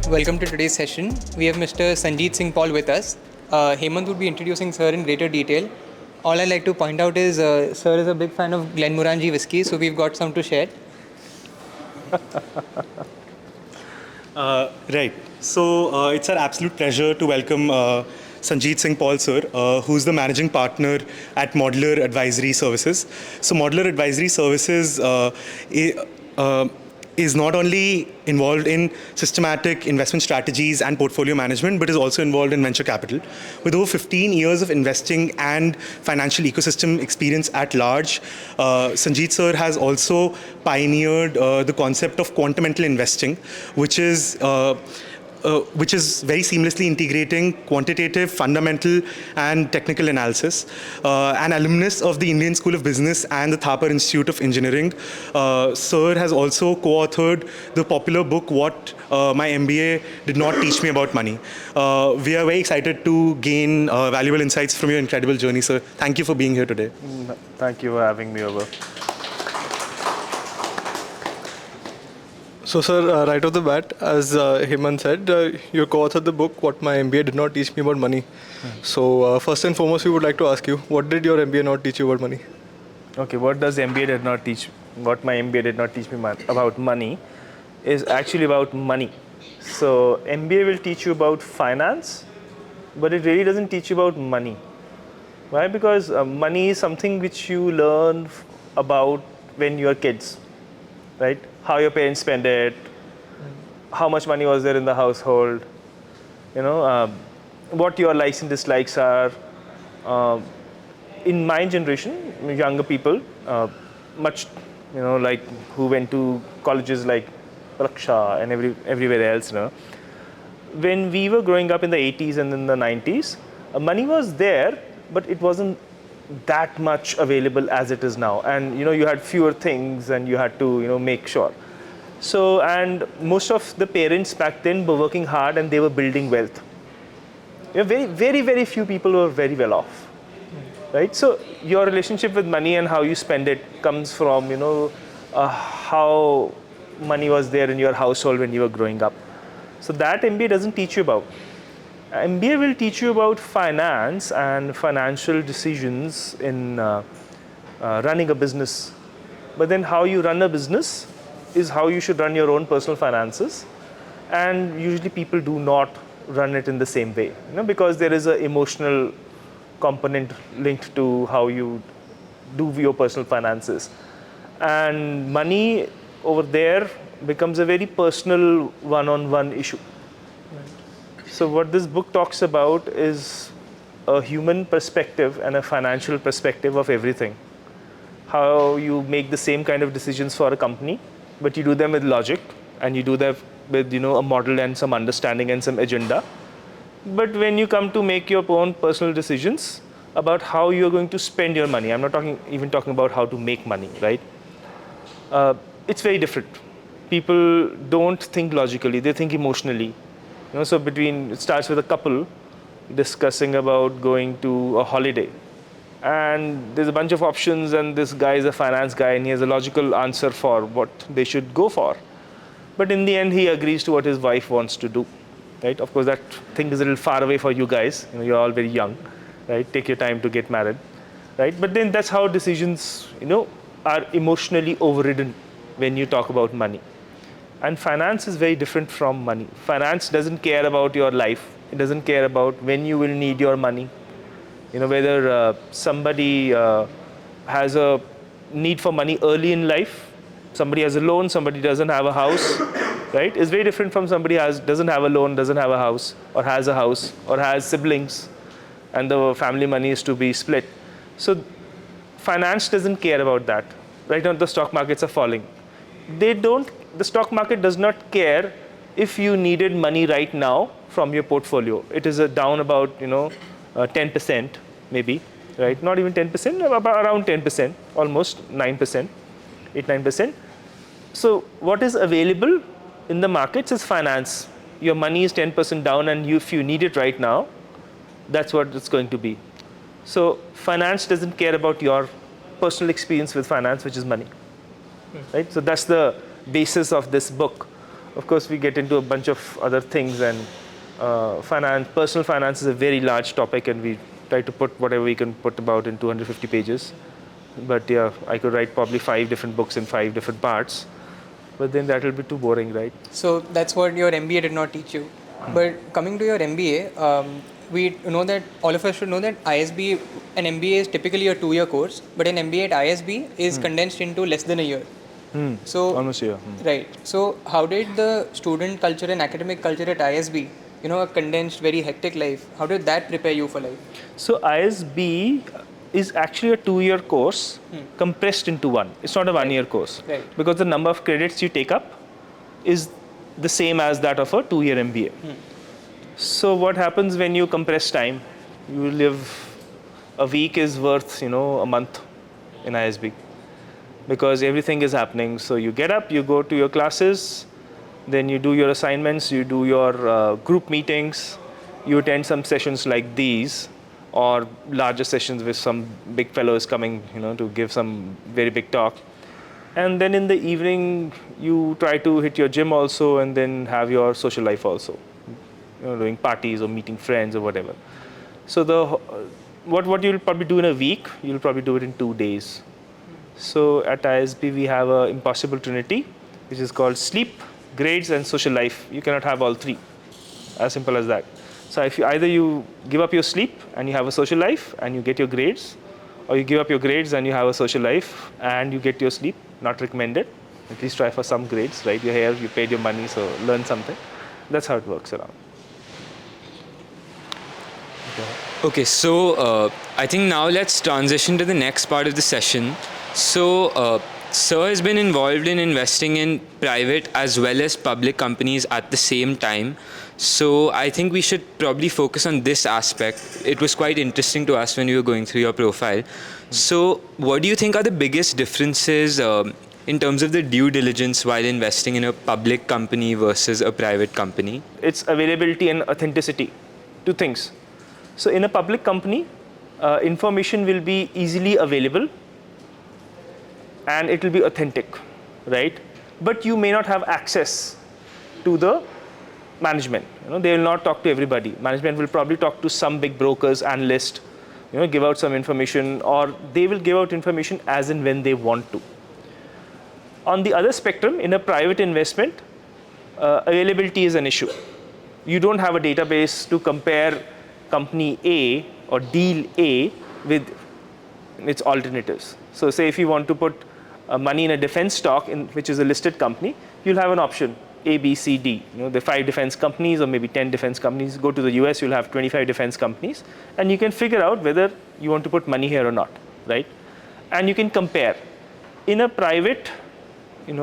Welcome to today's session. We have Mr. Sanjit Singh Paul with us. Hemant would be introducing Sir in greater detail. All I'd like to point out is Sir is a big fan of Glenmorangie whiskey, so we've got some to share. Right. So it's our absolute pleasure to welcome Sanjit Singh Paul sir, who's the managing partner at Modular Advisory Services. So Modular Advisory Services is not only involved in systematic investment strategies and portfolio management, but is also involved in venture capital. With over 15 years of investing and financial ecosystem experience at large, Sanjit sir has also pioneered the concept of quantamental investing, which is very seamlessly integrating quantitative, fundamental, and technical analysis. An alumnus of the Indian School of Business and the Thapar Institute of Engineering, Sir has also co-authored the popular book, What My MBA Did Not Teach Me About Money. We are very excited to gain valuable insights from your incredible journey, sir. Thank you for being here today. Thank you for having me over. So, sir, right off the bat, as Hemant said, you co-authored the book, What My MBA Did Not Teach Me About Money. So, first and foremost, we would like to ask you, what did your MBA not teach you about money? Okay, what my MBA did not teach me about money is actually about money. So, MBA will teach you about finance, but it really doesn't teach you about money. Why? Because money is something which you learn about when you're kids, right? How your parents spend it, how much money was there in the household, what your likes and dislikes are. In my generation, younger people, like who went to colleges like Raksha and everywhere else, when we were growing up in the 80s and in the 90s, money was there, but it wasn't that much available as it is now. And you had fewer things and you had to make sure. So, and most of the parents back then were working hard and they were building wealth. Very, very, very few people were very well off, right? So your relationship with money and how you spend it comes from how money was there in your household when you were growing up. So that MBA doesn't teach you about. MBA will teach you about finance and financial decisions in running a business. But then how you run a business is how you should run your own personal finances. And usually people do not run it in the same way, because there is an emotional component linked to how you do your personal finances. And money over there becomes a very personal one-on-one issue. So what this book talks about is a human perspective and a financial perspective of everything. How you make the same kind of decisions for a company, but you do them with logic and you do them with a model and some understanding and some agenda. But when you come to make your own personal decisions about how you're going to spend your money, I'm not even talking about how to make money, right? It's very different. People don't think logically, they think emotionally. So it starts with a couple discussing about going to a holiday. And there's a bunch of options and this guy is a finance guy and he has a logical answer for what they should go for. But in the end, he agrees to what his wife wants to do, right? Of course, that thing is a little far away for you guys. You're all very young, right? Take your time to get married, right? But then that's how decisions, are emotionally overridden when you talk about money. And finance is very different from money. Finance doesn't care about your life. It doesn't care about when you will need your money. Whether somebody has a need for money early in life, somebody has a loan, somebody doesn't have a house, right? It's very different from somebody doesn't have a loan, doesn't have a house, or has siblings, and the family money is to be split. So finance doesn't care about that. Right now, the stock markets are falling. The stock market does not care if you needed money right now from your portfolio. It is down about 10% maybe, right? Not even 10%, about around 10%, almost 9%, 8-9%. So what is available in the markets is finance. Your money is 10% down, and if you need it right now, that's what it's going to be. So finance doesn't care about your personal experience with finance, which is money. Right? So that's the basis of this book. Of course, we get into a bunch of other things, and personal finance is a very large topic, and we try to put whatever we can put about in 250 pages. But yeah, I could write probably 5 different books in 5 different parts, but then that will be too boring, right? So that's what your MBA did not teach you. But coming to your MBA, we know that all of us should know that ISB, an MBA is typically a 2-year course, but an MBA at ISB is condensed into less than a year. So Almost a year. right. So how did the student culture and academic culture at ISB, a condensed, very hectic life, how did that prepare you for life? So ISB is actually a 2-year course compressed into one. It's not a 1-year course. Right. Because the number of credits you take up is the same as that of a 2-year MBA. So what happens when you compress time? You live, a week is worth, a month in ISB, because everything is happening. So you get up, you go to your classes, then you do your assignments, you do your group meetings, you attend some sessions like these, or larger sessions with some big fellows coming, to give some very big talk. And then in the evening, you try to hit your gym also, and then have your social life also, doing parties or meeting friends or whatever. So what you'll probably do in a week, you'll probably do it in 2 days. So at ISB, we have an impossible trinity, which is called sleep, grades, and social life. You cannot have all 3. As simple as that. So if either you give up your sleep and you have a social life and you get your grades, or you give up your grades and you have a social life and you get your sleep. Not recommended. At least try for some grades, right? You're here, you paid your money, so learn something. That's how it works around. Okay, so I think now let's transition to the next part of the session. So, Sir has been involved in investing in private as well as public companies at the same time. So, I think we should probably focus on this aspect. It was quite interesting to us when we were going through your profile. So, what do you think are the biggest differences in terms of the due diligence while investing in a public company versus a private company? It's availability and authenticity. 2 things. So in a public company, information will be easily available and it will be authentic, right? But you may not have access to the management. They will not talk to everybody. Management will probably talk to some big brokers, analysts, give out some information, or they will give out information as and when they want to. On the other spectrum, in a private investment, availability is an issue. You don't have a database to compare company A or deal A with its alternatives. So say if you want to put money in a defense stock, which is a listed company, you'll have an option, A, B, C, D. There are 5 defense companies or maybe 10 defense companies. Go to the US, you'll have 25 defense companies. And you can figure out whether you want to put money here or not, right? And you can compare. In a private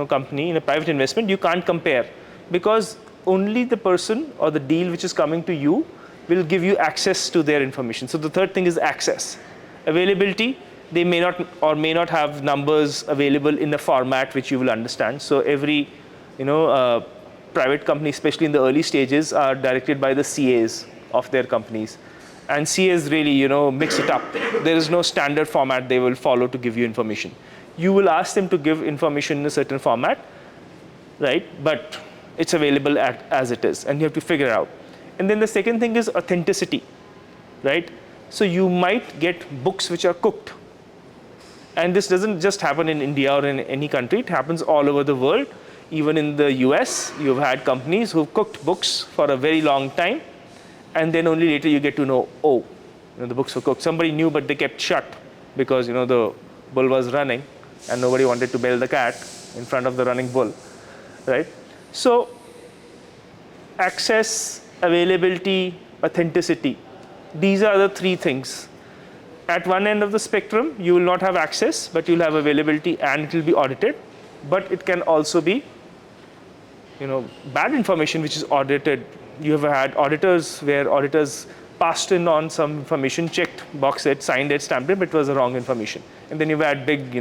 company, in a private investment, you can't compare, because only the person or the deal which is coming to you will give you access to their information. So the third thing is access. Availability, they may not or may not have numbers available in a format which you will understand. So every private company, especially in the early stages, are directed by the CAs of their companies. And CAs really mix it up. There is no standard format they will follow to give you information. You will ask them to give information in a certain format, right? But it's available as it is, and you have to figure it out. And then the second thing is authenticity, right? So you might get books which are cooked. And this doesn't just happen in India or in any country. It happens all over the world. Even in the US, you've had companies who've cooked books for a very long time. And then only later you get to know, the books were cooked. Somebody knew, but they kept shut because, the bull was running and nobody wanted to bail the cat in front of the running bull, right? So access, availability, authenticity. These are the 3 things. At one end of the spectrum, you will not have access, but you'll have availability and it will be audited. But it can also be, bad information which is audited. You have had auditors where auditors passed in on some information, checked, boxed it, signed it, stamped it, but it was the wrong information. And then you've had big,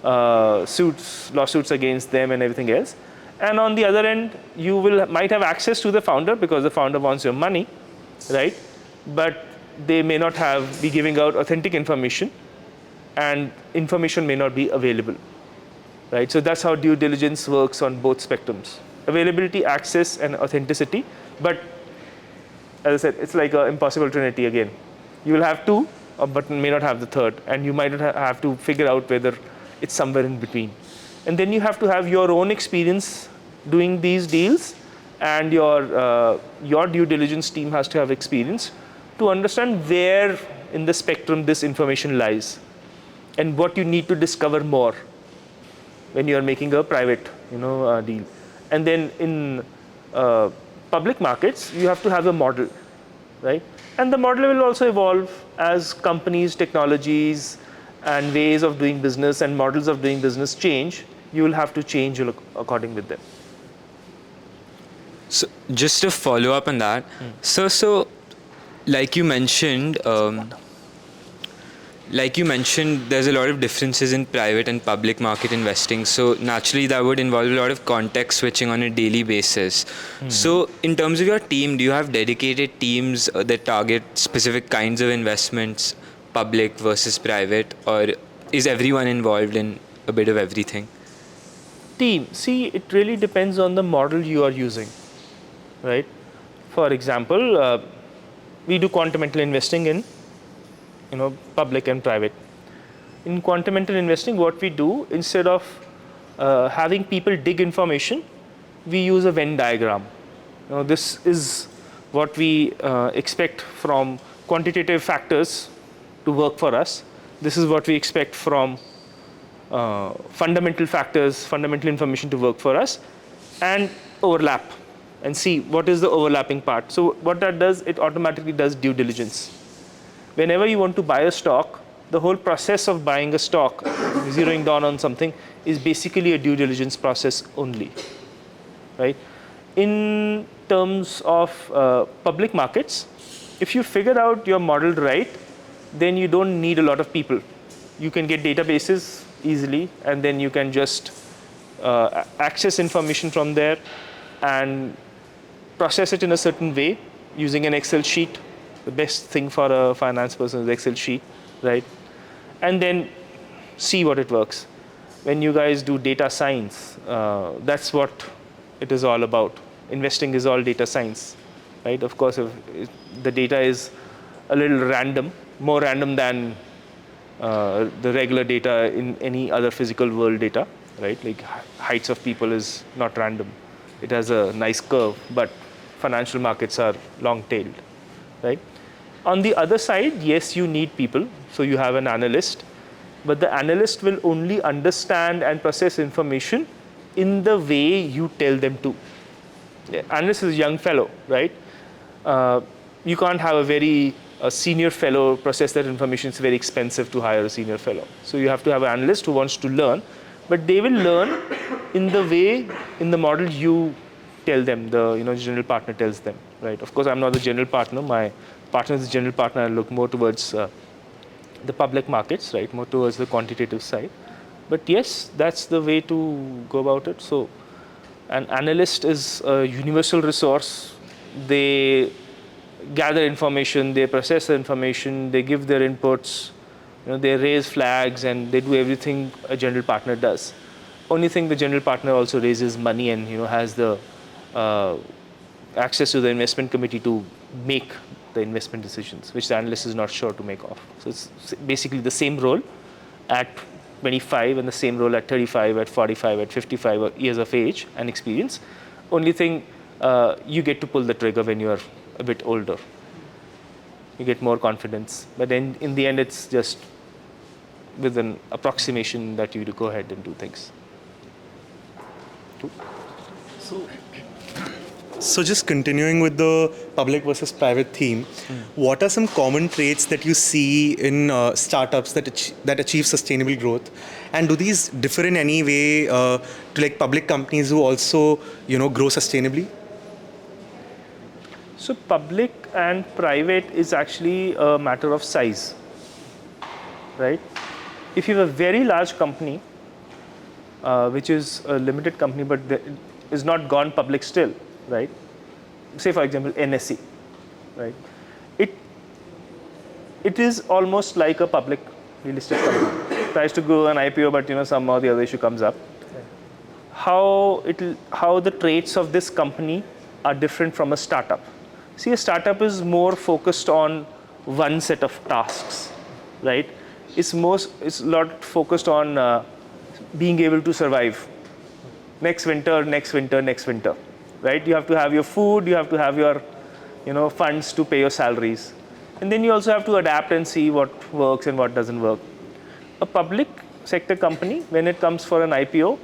lawsuits against them and everything else. And on the other end, you might have access to the founder because the founder wants your money, right? But they may not be giving out authentic information, and information may not be available, right? So that's how due diligence works on both spectrums. availability, access, and authenticity. But as I said, it's like an impossible trinity again. You will have two, but may not have the third, and you might have to figure out whether it's somewhere in between. And then you have to have your own experience doing these deals, and your due diligence team has to have experience to understand where in the spectrum this information lies, and what you need to discover more when you are making a private, deal. And then in public markets, you have to have a model, right? And the model will also evolve as companies, technologies, and ways of doing business and models of doing business change. You will have to change according with them. So just to follow up on that, so like you mentioned, there's a lot of differences in private and public market investing. So naturally, that would involve a lot of context switching on a daily basis. So in terms of your team, do you have dedicated teams that target specific kinds of investments, public versus private, or is everyone involved in a bit of everything? Team, see, it really depends on the model you are using, right? For example, we do quantamental investing in public and private. In quantamental investing, what we do, instead of having people dig information, we use a Venn diagram. This is what we expect from quantitative factors to work for us. This is what we expect from fundamental factors, fundamental information to work for us, and overlap, and see what is the overlapping part. So what that does, it automatically does due diligence. Whenever you want to buy a stock, the whole process of buying a stock, zeroing down on something, is basically a due diligence process only, right? In terms of public markets, if you figure out your model right, then you don't need a lot of people. You can get databases easily, and then you can just access information from there and process it in a certain way using an Excel sheet. The best thing for a finance person is Excel sheet, right? And then see what it works. When you guys do data science, that's what it is all about. Investing is all data science, right? Of course, if the data is a little random, more random than the regular data in any other physical world data, right? Like heights of people is not random. It has a nice curve, but financial markets are long-tailed, right? On the other side, yes, you need people. So you have an analyst, but the analyst will only understand and process information in the way you tell them to. The analyst is a young fellow, right? You can't have a very senior fellow process that information. It's very expensive to hire a senior fellow. So you have to have an analyst who wants to learn, but they will learn in the way, in the model you tell them, the general partner tells them, right? Of course, I'm not the general partner. My partner is the general partner. I look more towards the public markets, right? More towards the quantitative side. But yes, that's the way to go about it. So an analyst is a universal resource. They gather information, they process the information, they give their inputs, they raise flags, and they do everything a general partner does. Only thing, the general partner also raises money and has the access to the investment committee to make the investment decisions, which the analyst is not sure to make of. So it's basically the same role at 25 and the same role at 35, at 45, at 55 years of age and experience. Only thing, you get to pull the trigger when you are a bit older. You get more confidence. But then in the end, it's just with an approximation that you go ahead and do things. So just continuing with the public versus private theme, what are some common traits that you see in startups that achieve sustainable growth, and do these differ in any way to like public companies who also grow sustainably? So public and private is actually a matter of size, right? If you have a very large company, which is a limited company but is not gone public still, right? Say for example NSE, right? It is almost like a public real estate company. It tries to go an IPO, but some or the other issue comes up. how the traits of this company are different from a startup. See, a startup is more focused on one set of tasks, right? It's a lot focused on being able to survive. Next winter, next winter, next winter, right? You have to have your food, you have to have your, funds to pay your salaries, and then you also have to adapt and see what works and what doesn't work. A public sector company, when it comes for an IPO,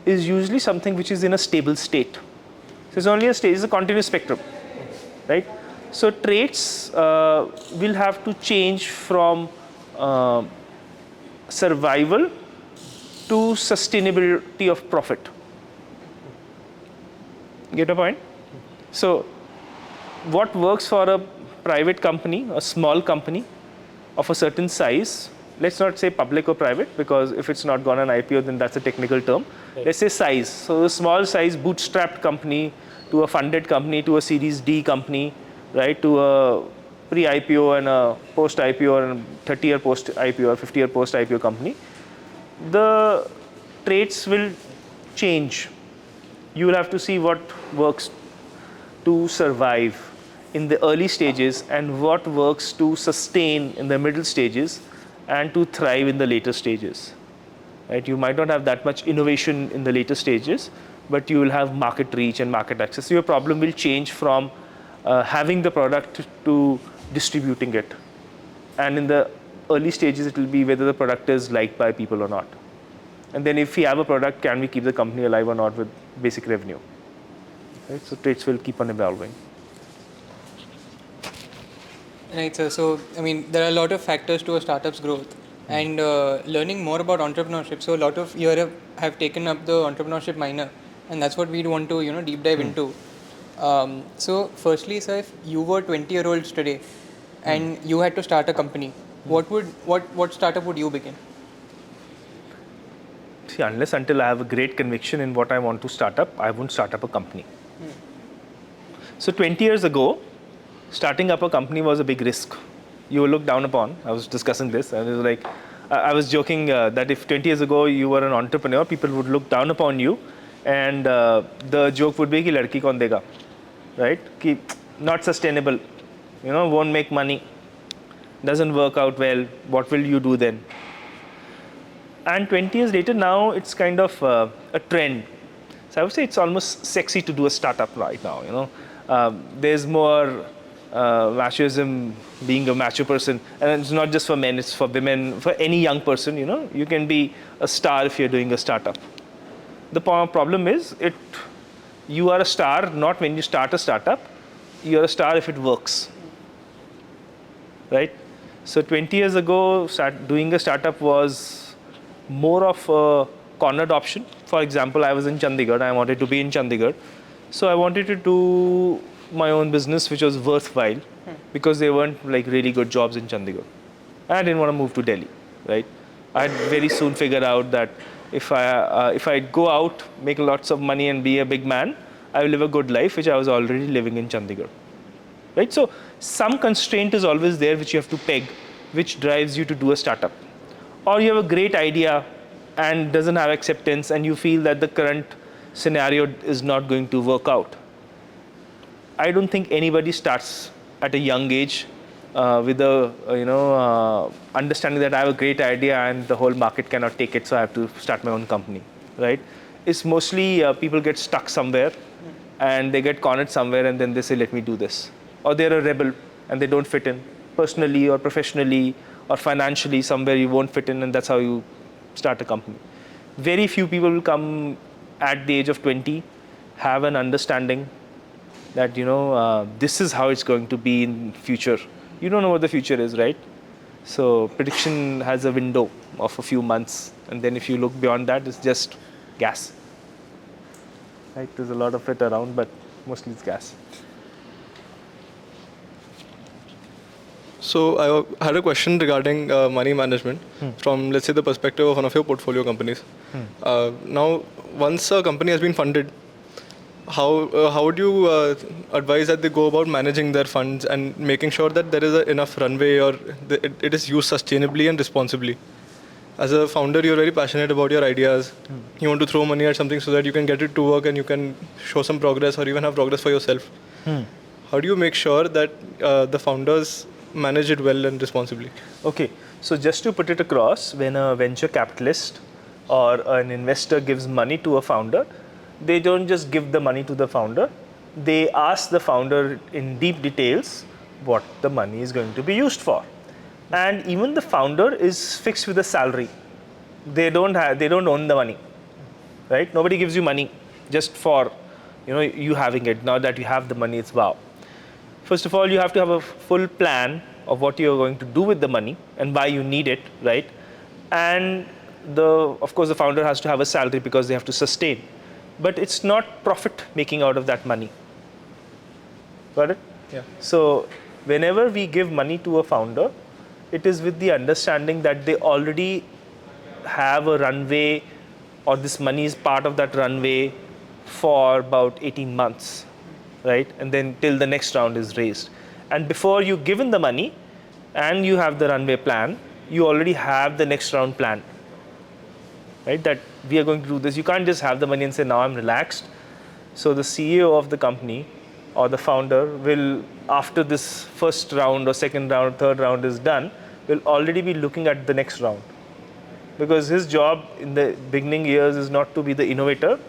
is usually something which is in a stable state. So it's only a state, it's a continuous spectrum, right? So traits will have to change from survival to sustainability of profit. Get a point? So what works for a private company, a small company of a certain size, let's not say public or private, because if it's not gone on IPO, then that's a technical term. Right. Let's say size. So a small size bootstrapped company to a funded company to a Series D company, right, to a pre-IPO and a post-IPO and 30-year post-IPO or 50-year post-IPO company, the traits will change. You will have to see what works to survive in the early stages and what works to sustain in the middle stages and to thrive in the later stages. Right? You might not have that much innovation in the later stages, but you will have market reach and market access. So your problem will change from having the product to distributing it. And in the early stages, it will be whether the product is liked by people or not. And then if we have a product, can we keep the company alive or not with basic revenue? Right? So traits will keep on evolving. Right, sir. So, I mean, there are a lot of factors to a startup's growth. And learning more about entrepreneurship. So, a lot of you have taken up the entrepreneurship minor, and that's what we want to, deep dive into. So, firstly, sir, if you were 20-year-olds today, and you had to start a company, what startup would you begin? See, unless until I have a great conviction in what I want to start up, I won't start up a company. So 20 years ago, starting up a company was a big risk. You were looked down upon. I was discussing this. And it was like, I was joking that if 20 years ago you were an entrepreneur, people would look down upon you. And the joke would be, ki ladki kaun dega? Right? Ki not sustainable. Won't make money. Doesn't work out well. What will you do then? And 20 years later, now it's kind of a trend. So I would say it's almost sexy to do a startup right now. There's more machoism, being a macho person, and it's not just for men; it's for women, for any young person. You can be a star if you're doing a startup. The problem is, you are a star not when you start a startup. You're a star if it works, right? So 20 years ago, doing a startup was more of a cornered option. For example, I was in Chandigarh. I wanted to be in Chandigarh. So I wanted to do my own business, which was worthwhile, because there weren't like really good jobs in Chandigarh. I didn't want to move to Delhi, right? I had very soon figured out that if I go out, make lots of money and be a big man, I will live a good life, which I was already living in Chandigarh, right? So some constraint is always there, which you have to peg, which drives you to do a startup. Or you have a great idea and doesn't have acceptance, and you feel that the current scenario is not going to work out. I don't think anybody starts at a young age with a understanding that I have a great idea and the whole market cannot take it, so I have to start my own company, right? It's mostly people get stuck somewhere and they get cornered somewhere, and then they say, let me do this. Or they're a rebel and they don't fit in personally or professionally or financially. Somewhere you won't fit in, and that's how you start a company. Very few people will come at the age of 20, have an understanding that this is how it's going to be in future. You don't know what the future is, right? So prediction has a window of a few months, and then if you look beyond that, it's just gas. Right? There's a lot of it around, but mostly it's gas. So I had a question regarding money management from, let's say, the perspective of one of your portfolio companies. Now, once a company has been funded, how would you advise that they go about managing their funds and making sure that there is enough runway, or it is used sustainably and responsibly? as a founder, you're very passionate about your ideas. You want to throw money at something so that you can get it to work and you can show some progress or even have progress for yourself. How do you make sure that the founders manage it well and responsibly? Okay, so just to put it across, when a venture capitalist or an investor gives money to a founder, they don't just give the money to the founder, they ask the founder in deep details what the money is going to be used for. And even the founder is fixed with a salary. They don't own the money, right? Nobody gives you money just for you having it. Now that you have the money, it's wow. First of all, you have to have a full plan of what you're going to do with the money and why you need it, right? And of course, the founder has to have a salary because they have to sustain. But it's not profit making out of that money. Got it? Yeah. So whenever we give money to a founder, it is with the understanding that they already have a runway, or this money is part of that runway for about 18 months, right? And then till the next round is raised. And before you give in the money and you have the runway plan, you already have the next round plan, right? That we are going to do this. You can't just have the money and say, now I'm relaxed. So the CEO of the company or the founder will, after this first round or second round, third round is done, will already be looking at the next round. Because his job in the beginning years is not to be the innovator.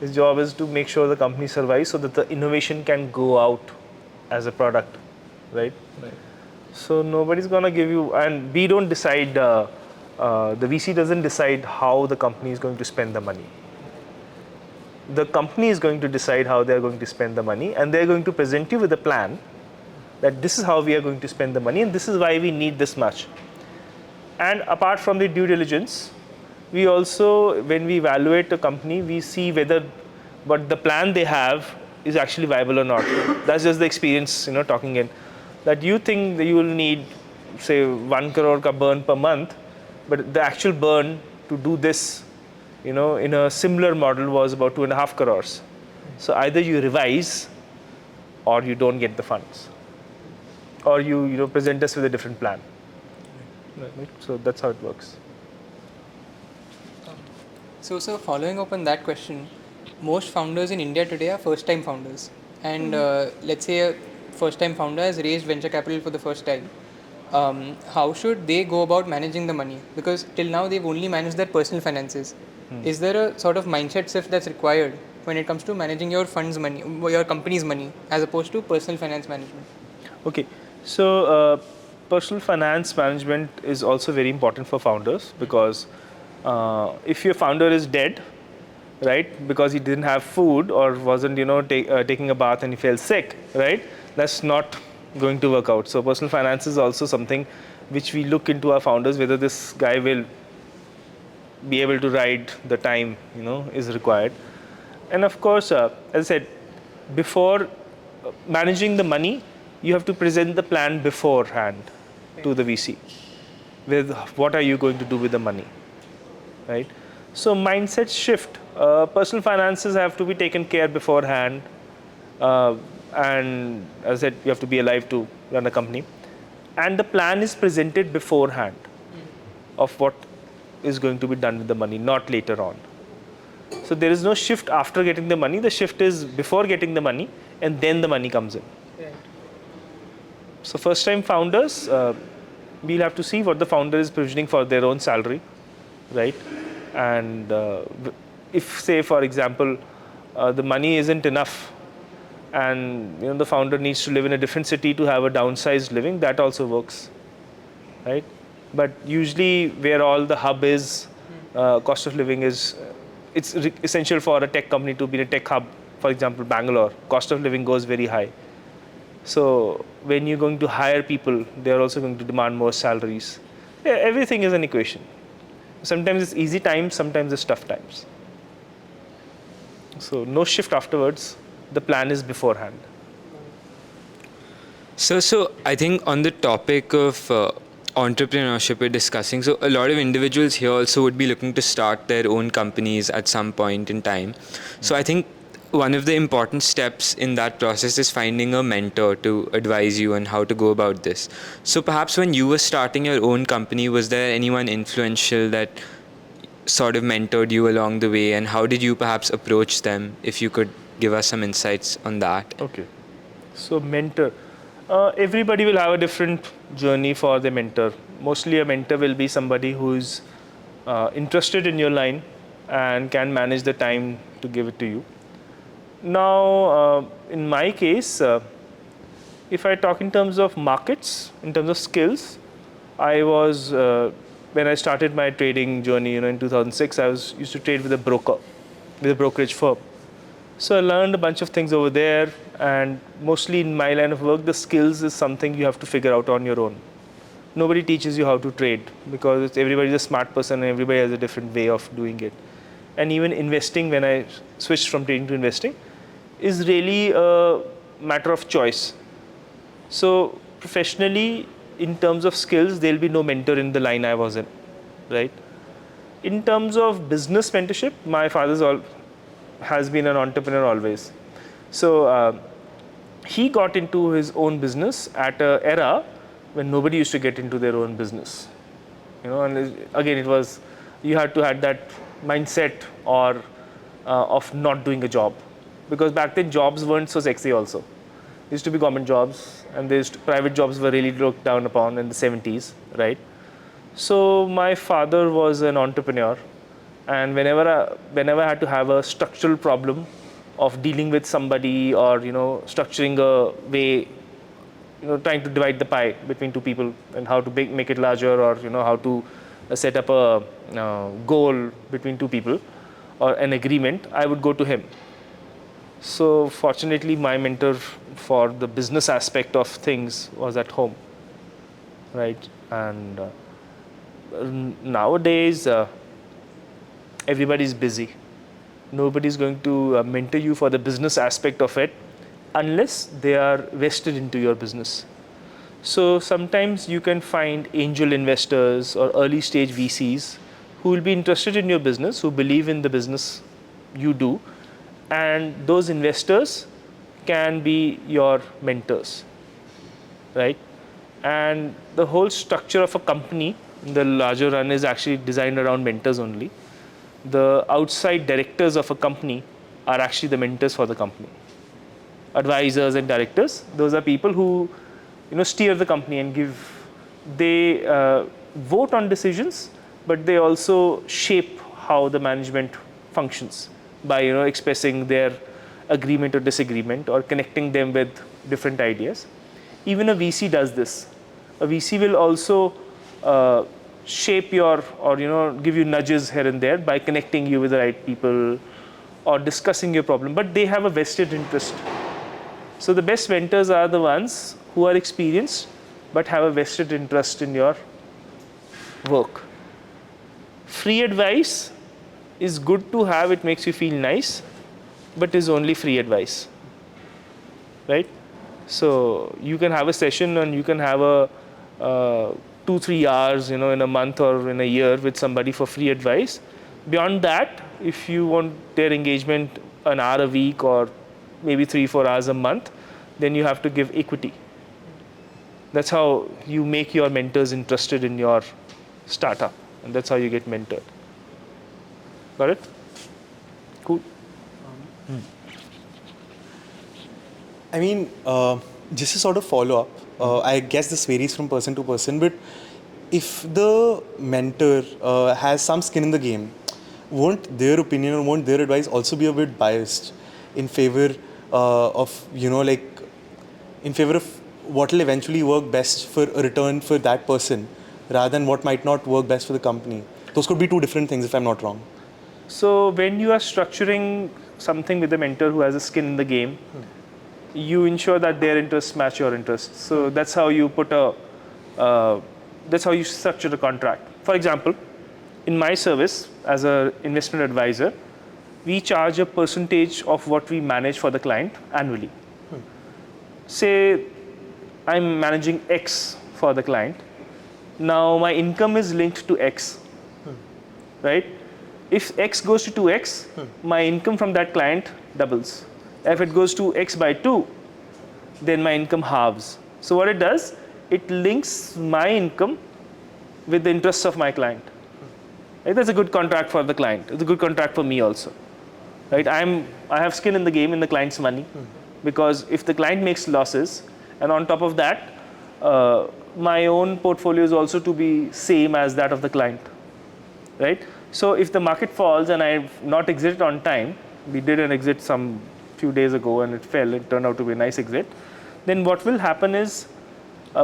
His job is to make sure the company survives so that the innovation can go out as a product, right? So nobody's going to give you, and we don't decide, the VC doesn't decide how the company is going to spend the money. The company is going to decide how they're going to spend the money, and they're going to present you with a plan that this is how we are going to spend the money and this is why we need this much. And apart from the due diligence, we also, when we evaluate a company, we see whether what the plan they have is actually viable or not. That's just the experience, talking in. That you think that you will need, say, 1 crore ka burn per month, but the actual burn to do this, in a similar model was about 2.5 crores. So either you revise or you don't get the funds, or you present us with a different plan. Right? So that's how it works. So following up on that question, most founders in India today are first-time founders. And let's say a first-time founder has raised venture capital for the first time. How should they go about managing the money? Because till now they've only managed their personal finances. Is there a sort of mindset shift that's required when it comes to managing your fund's money, your company's money, as opposed to personal finance management? Okay, so personal finance management is also very important for founders, because if your founder is dead, right, because he didn't have food or wasn't taking a bath and he fell sick, right, that's not going to work out. So personal finance is also something which we look into our founders, whether this guy will be able to ride the time is required. And of course, as I said, before managing the money, you have to present the plan beforehand to the VC with what are you going to do with the money, right? So mindset shift. Personal finances have to be taken care beforehand, and as I said, you have to be alive to run a company. And the plan is presented beforehand of what is going to be done with the money, not later on. So there is no shift after getting the money. The shift is before getting the money, and then the money comes in. Right. So first-time founders, we'll have to see what the founder is provisioning for their own salary, right? And if, say, for example, the money isn't enough, and the founder needs to live in a different city to have a downsized living, that also works, right? But usually, where all the hub is, cost of living is, it's essential for a tech company to be in a tech hub. For example, Bangalore, cost of living goes very high. So when you're going to hire people, they're also going to demand more salaries. Yeah, everything is an equation. Sometimes it's easy times, sometimes it's tough times. So no shift afterwards. The plan is beforehand. So I think on the topic of entrepreneurship we're discussing, so a lot of individuals here also would be looking to start their own companies at some point in time. So I think one of the important steps in that process is finding a mentor to advise you on how to go about this. So perhaps when you were starting your own company, was there anyone influential that sort of mentored you along the way, and how did you perhaps approach them? If you could give us some insights on that. Okay. So mentor. Everybody will have a different journey for the mentor. Mostly a mentor will be somebody who's interested in your line and can manage the time to give it to you. Now, in my case, if I talk in terms of markets, in terms of skills, I was when I started my trading journey, in 2006, I was used to trade with a broker, with a brokerage firm. So I learned a bunch of things over there, and mostly in my line of work, the skills is something you have to figure out on your own. Nobody teaches you how to trade because everybody's a smart person and everybody has a different way of doing it. And even investing, when I switched from trading to investing, is really a matter of choice. So professionally, in terms of skills, there'll be no mentor in the line I was in, right? In terms of business mentorship, my father has been an entrepreneur always. So he got into his own business at an era when nobody used to get into their own business. And again, it was, you had to have that mindset or of not doing a job, because back then jobs weren't so sexy also. There used to be government jobs, and private jobs were really looked down upon in the 70s, right? So my father was an entrepreneur, and whenever I had to have a structural problem of dealing with somebody, or structuring a way, trying to divide the pie between two people and how to make it larger, or how to set up a goal between two people or an agreement, I would go to him. So fortunately, my mentor for the business aspect of things was at home, right? And nowadays, everybody's busy. Nobody's going to mentor you for the business aspect of it unless they are vested into your business. So sometimes you can find angel investors or early stage VCs who will be interested in your business, who believe in the business you do, and those investors can be your mentors, right? And the whole structure of a company in the larger run is actually designed around mentors only. The outside directors of a company are actually the mentors for the company. Advisors and directors, those are people who steer the company and they vote on decisions, but they also shape how the management functions by expressing their agreement or disagreement, or connecting them with different ideas. Even a VC does this. A VC will also shape your, or give you nudges here and there by connecting you with the right people or discussing your problem, but they have a vested interest. So the best mentors are the ones who are experienced but have a vested interest in your work. Free advice is good to have, it makes you feel nice, but is only free advice, right? So you can have a session and you can have a 2-3 hours, in a month or in a year with somebody for free advice. Beyond that, if you want their engagement an hour a week or maybe 3-4 hours a month, then you have to give equity. That's how you make your mentors interested in your startup, and that's how you get mentored. Got it? Cool. I mean, just to sort of follow up, I guess this varies from person to person, but if the mentor has some skin in the game, won't their opinion or won't their advice also be a bit biased in favor of, in favor of what will eventually work best for a return for that person rather than what might not work best for the company? Those could be two different things if I'm not wrong. So when you are structuring something with a mentor who has a skin in the game, you ensure that their interests match your interests. So that's how you that's how you structure the contract. For example, in my service as an investment advisor, we charge a percentage of what we manage for the client annually. Say I'm managing X for the client. Now my income is linked to X, right? If X goes to 2X, my income from that client doubles. If it goes to X by 2, then my income halves. So what it does, it links my income with the interests of my client. Right? That's a good contract for the client. It's a good contract for me also. Right? I have skin in the game in the client's money, because if the client makes losses, and on top of that, my own portfolio is also to be same as that of the client. Right? So if the market falls and I've not exited on time, we did an exit some few days ago and it fell, it turned out to be a nice exit, then what will happen is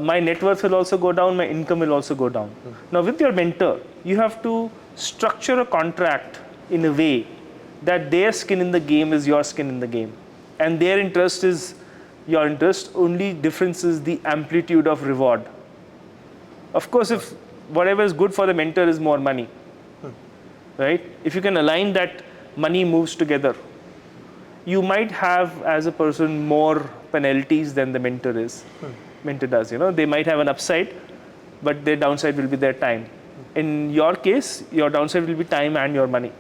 my net worth will also go down, my income will also go down. Now with your mentor, you have to structure a contract in a way that their skin in the game is your skin in the game, and their interest is your interest. Only difference is the amplitude of reward. Of course, if whatever is good for the mentor is more money, right? If you can align that money moves together, you might have as a person more penalties than the mentor is. Mentor does, they might have an upside, but their downside will be their time. In your case, your downside will be time and your money,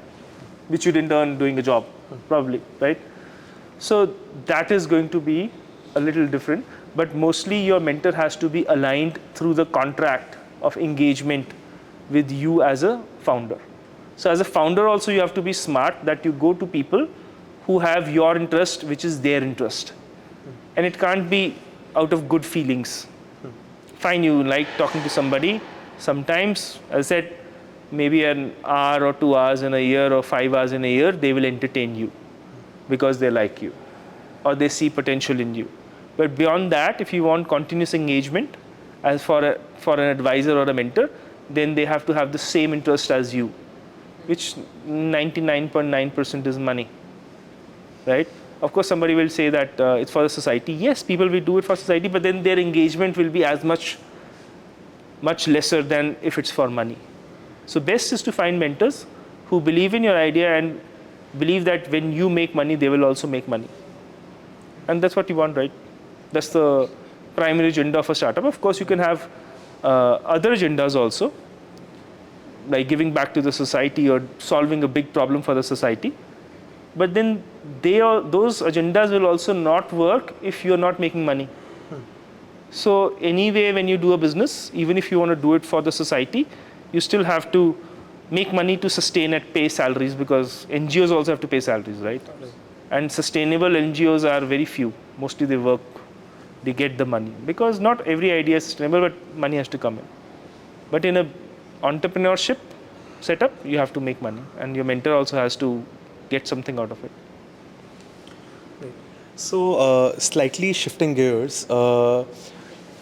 which you didn't earn doing a job, probably, right? So that is going to be a little different, but mostly your mentor has to be aligned through the contract of engagement with you as a founder. So as a founder also, you have to be smart that you go to people who have your interest, which is their interest. And it can't be out of good feelings. Fine, you like talking to somebody. Sometimes, as I said, maybe an hour or 2 hours in a year or 5 hours in a year, they will entertain you because they like you or they see potential in you. But beyond that, if you want continuous engagement as for an advisor or a mentor, then they have to have the same interest as you, which 99.9% is money, right? Of course, somebody will say that it's for the society. Yes, people will do it for society, but then their engagement will be as much lesser than if it's for money. So best is to find mentors who believe in your idea and believe that when you make money, they will also make money. And that's what you want, right? That's the primary agenda of a startup. Of course, you can have other agendas also, like giving back to the society or solving a big problem for the society. But then those agendas will also not work if you're not making money. So anyway, when you do a business, even if you want to do it for the society, you still have to make money to sustain and pay salaries, because NGOs also have to pay salaries, right? And sustainable NGOs are very few. Mostly they get the money, because not every idea is sustainable, but money has to come in. But in an entrepreneurship setup, you have to make money, and your mentor also has to get something out of it. So slightly shifting gears,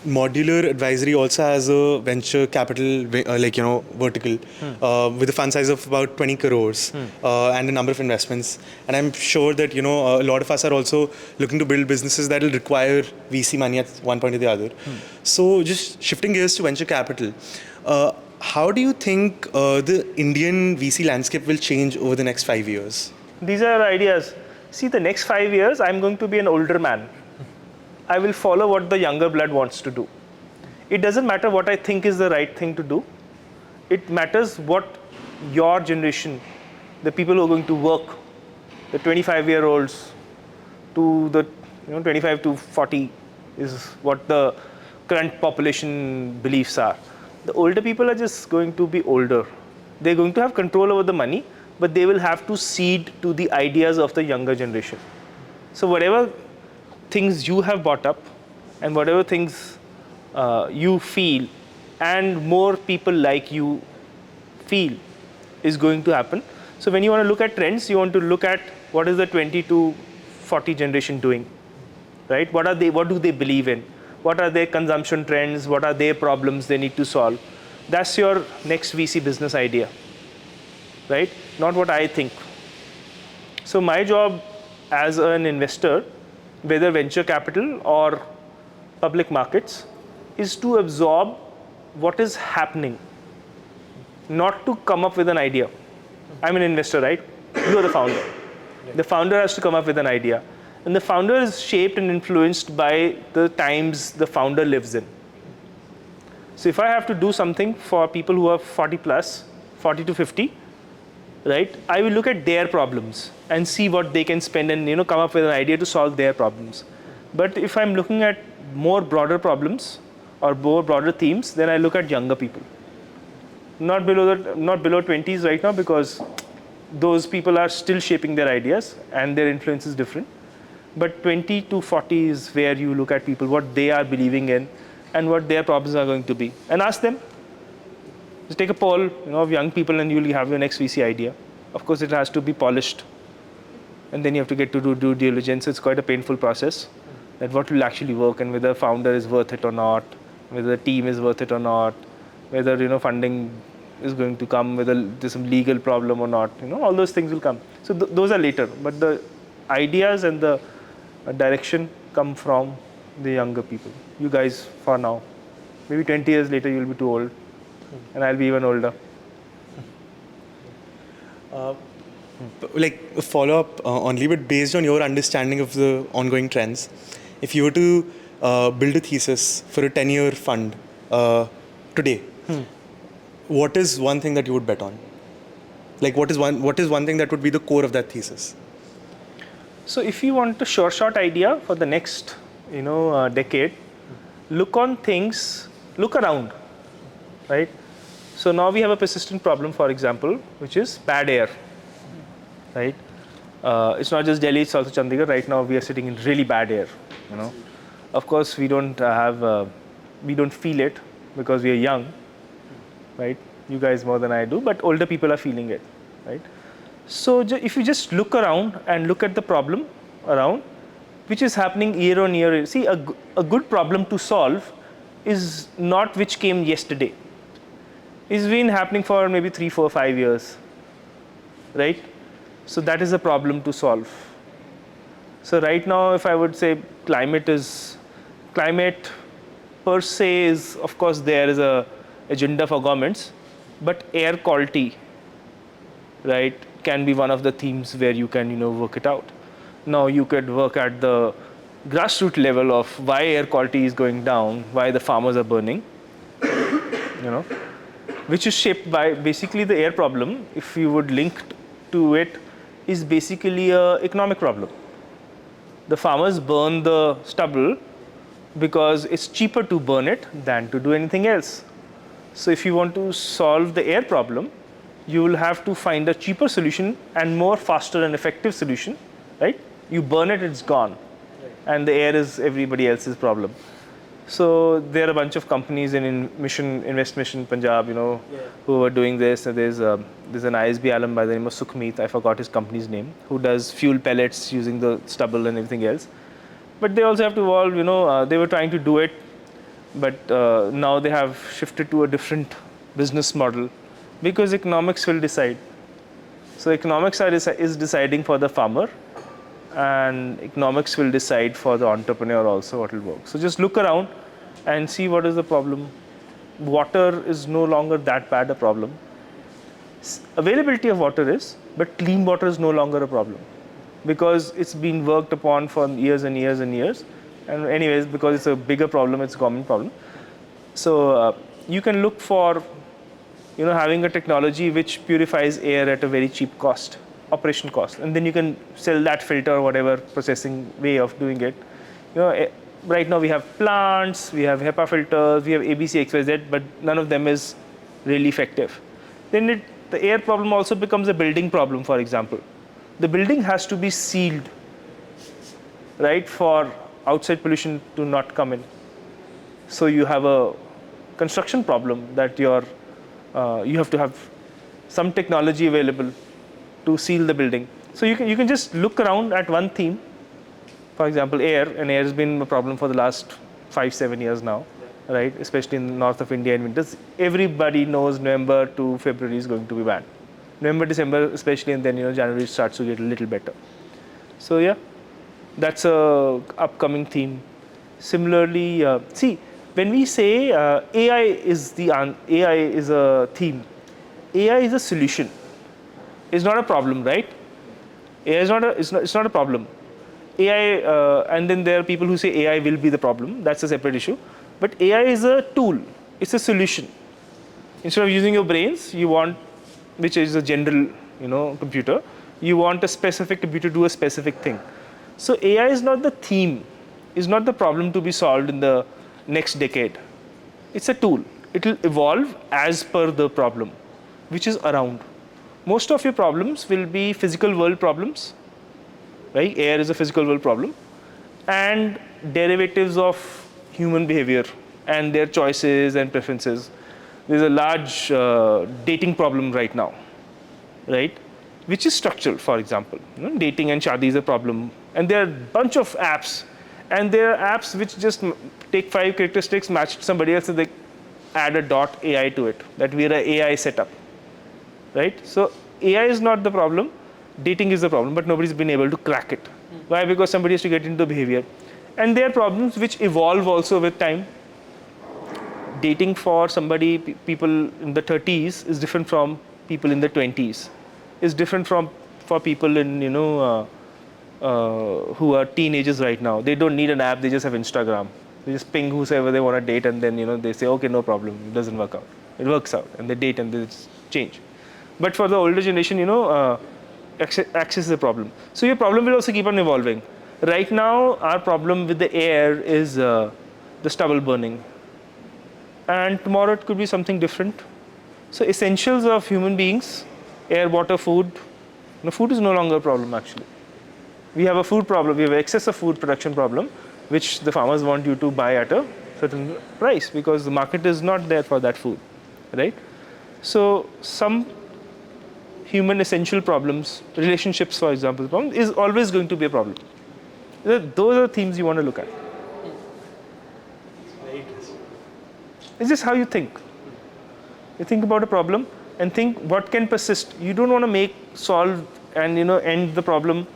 Modular Advisory also has a venture capital vertical with a fund size of about 20 crores and a number of investments. And I'm sure that a lot of us are also looking to build businesses that will require VC money at one point or the other. So just shifting gears to venture capital, how do you think the Indian VC landscape will change over the next 5 years? These are ideas. See, the next 5 years, I'm going to be an older man. I will follow what the younger blood wants to do. It doesn't matter what I think is the right thing to do. It matters what your generation, the people who are going to work, the 25-year-olds to the 25 to 40 is what the current population beliefs are. The older people are just going to be older. They're going to have control over the money, but they will have to cede to the ideas of the younger generation. So whatever things you have brought up and whatever things you feel and more people like you feel is going to happen. So when you want to look at trends, you want to look at what is the 20 to 40 generation doing, right? What do they believe in? What are their consumption trends? What are their problems they need to solve? That's your next VC business idea, right? Not what I think. So my job as an investor, whether venture capital or public markets, is to absorb what is happening, not to come up with an idea. I'm an investor, right? You are the founder. The founder has to come up with an idea. And the founder is shaped and influenced by the times the founder lives in. So if I have to do something for people who are 40 plus, 40 to 50, right? I will look at their problems and see what they can spend and come up with an idea to solve their problems. But if I'm looking at more broader problems or more broader themes, then I look at younger people. Not below 20s right now, because those people are still shaping their ideas and their influence is different. But 20 to 40 is where you look at people, what they are believing in and what their problems are going to be, and ask them. Just take a poll of young people and you'll have your next VC idea. Of course, it has to be polished. And then you have to get to do due diligence. It's quite a painful process, that what will actually work and whether founder is worth it or not, whether the team is worth it or not, whether funding is going to come, whether there's some legal problem or not. All those things will come. So those are later. But the ideas and the direction come from the younger people. You guys, for now. Maybe 20 years later, you'll be too old. And I'll be even older. Like a follow-up only, but based on your understanding of the ongoing trends, if you were to build a thesis for a 10-year fund today, what is one thing that you would bet on? Like what is one thing that would be the core of that thesis? So if you want a sure-shot idea for the next decade, look around, right? So now we have a persistent problem, for example, which is bad air, right? It's not just Delhi, it's also Chandigarh. Right now we are sitting in really bad air, Of course, we don't feel it because we are young, right? You guys more than I do, but older people are feeling it, right? So if you just look around and look at the problem around, which is happening year on year. See, a good problem to solve is not which came yesterday. It's been happening for maybe 3, 4, 5 years, right? So that is a problem to solve. So right now, if I would say climate per se is, of course, there is a agenda for governments, but air quality, right, can be one of the themes where you can, work it out. Now you could work at the grassroots level of why air quality is going down, why the farmers are burning, which is shaped by basically the air problem. If you would link to it, is basically a economic problem. The farmers burn the stubble because it's cheaper to burn it than to do anything else. So if you want to solve the air problem, you will have to find a cheaper solution and more faster and effective solution, right? You burn it, it's gone. And the air is everybody else's problem. So there are a bunch of companies in Invest Mission Punjab, who are doing this. There's an ISB alum by the name of Sukhmeet, I forgot his company's name, who does fuel pellets using the stubble and everything else. But they also have to evolve, they were trying to do it, but now they have shifted to a different business model because economics will decide. So economics is deciding for the farmer, and economics will decide for the entrepreneur also what will work. So just look around and see what is the problem. Water is no longer that bad a problem. Availability of water is, but clean water is no longer a problem because it's been worked upon for years and years and years. And anyways, because it's a bigger problem, it's a government problem. So you can look for having a technology which purifies air at a very cheap cost, operation cost, and then you can sell that filter or whatever processing way of doing it. Right now we have plants, we have HEPA filters, we have ABC, XYZ, but none of them is really effective. Then the air problem also becomes a building problem, for example. The building has to be sealed, right, for outside pollution to not come in. So you have a construction problem that you have to have some technology available to seal the building. So you can just look around at one theme. For example, air, and air has been a problem for the last 5-7 years now, right? Especially in the north of India in winters. Everybody knows November to February is going to be bad. November, December, especially, and then January starts to get a little better. So yeah, that's a upcoming theme. Similarly, see, when we say AI is a theme, AI is a solution. It's not a problem, right? AI is it's not a problem. AI, and then there are people who say AI will be the problem. That's a separate issue. But AI is a tool. It's a solution. Instead of using your brains, you want, which is a general, computer. You want a specific computer to do a specific thing. So AI is not the theme, is not the problem to be solved in the next decade. It's a tool. It will evolve as per the problem, which is around. Most of your problems will be physical world problems, right? Air is a physical world problem, and derivatives of human behavior and their choices and preferences. There's a large dating problem right now, right? Which is structural, for example. Dating and shadi is a problem. And there are a bunch of apps. And there are apps which just take 5 characteristics, match to somebody else, and they add a .ai to it. That we are an AI setup, right? So AI is not the problem. Dating is the problem, but nobody's been able to crack it. Why? Because somebody has to get into behavior. And there are problems which evolve also with time. Dating for somebody, people in the 30s is different from people in the 20s. Is different from for people in who are teenagers right now. They don't need an app. They just have Instagram. They just ping whoever they want to date, and then they say, okay, no problem. It doesn't work out. It works out, and they date and they change. But for the older generation, access is a problem. So your problem will also keep on evolving. Right now, our problem with the air is the stubble burning. And tomorrow it could be something different. So essentials of human beings, air, water, food. Food is no longer a problem actually. We have a food problem. We have excess of food production problem, which the farmers want you to buy at a certain price because the market is not there for that food, right? So some human essential problems, relationships, for example, problem is always going to be a problem. Those are the themes you want to look at. It's just how you think. You think about a problem and think what can persist. You don't want to solve and end the problem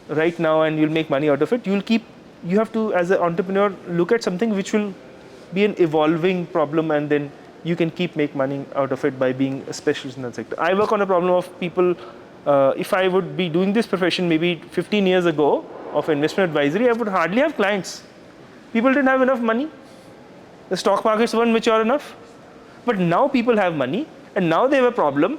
right now and you'll make money out of it. You have to, as an entrepreneur, look at something which will be an evolving problem, and then you can make money out of it by being a specialist in that sector. I work on a problem of people. If I would be doing this profession maybe 15 years ago of investment advisory, I would hardly have clients. People didn't have enough money. The stock markets weren't mature enough. But now people have money, and now they have a problem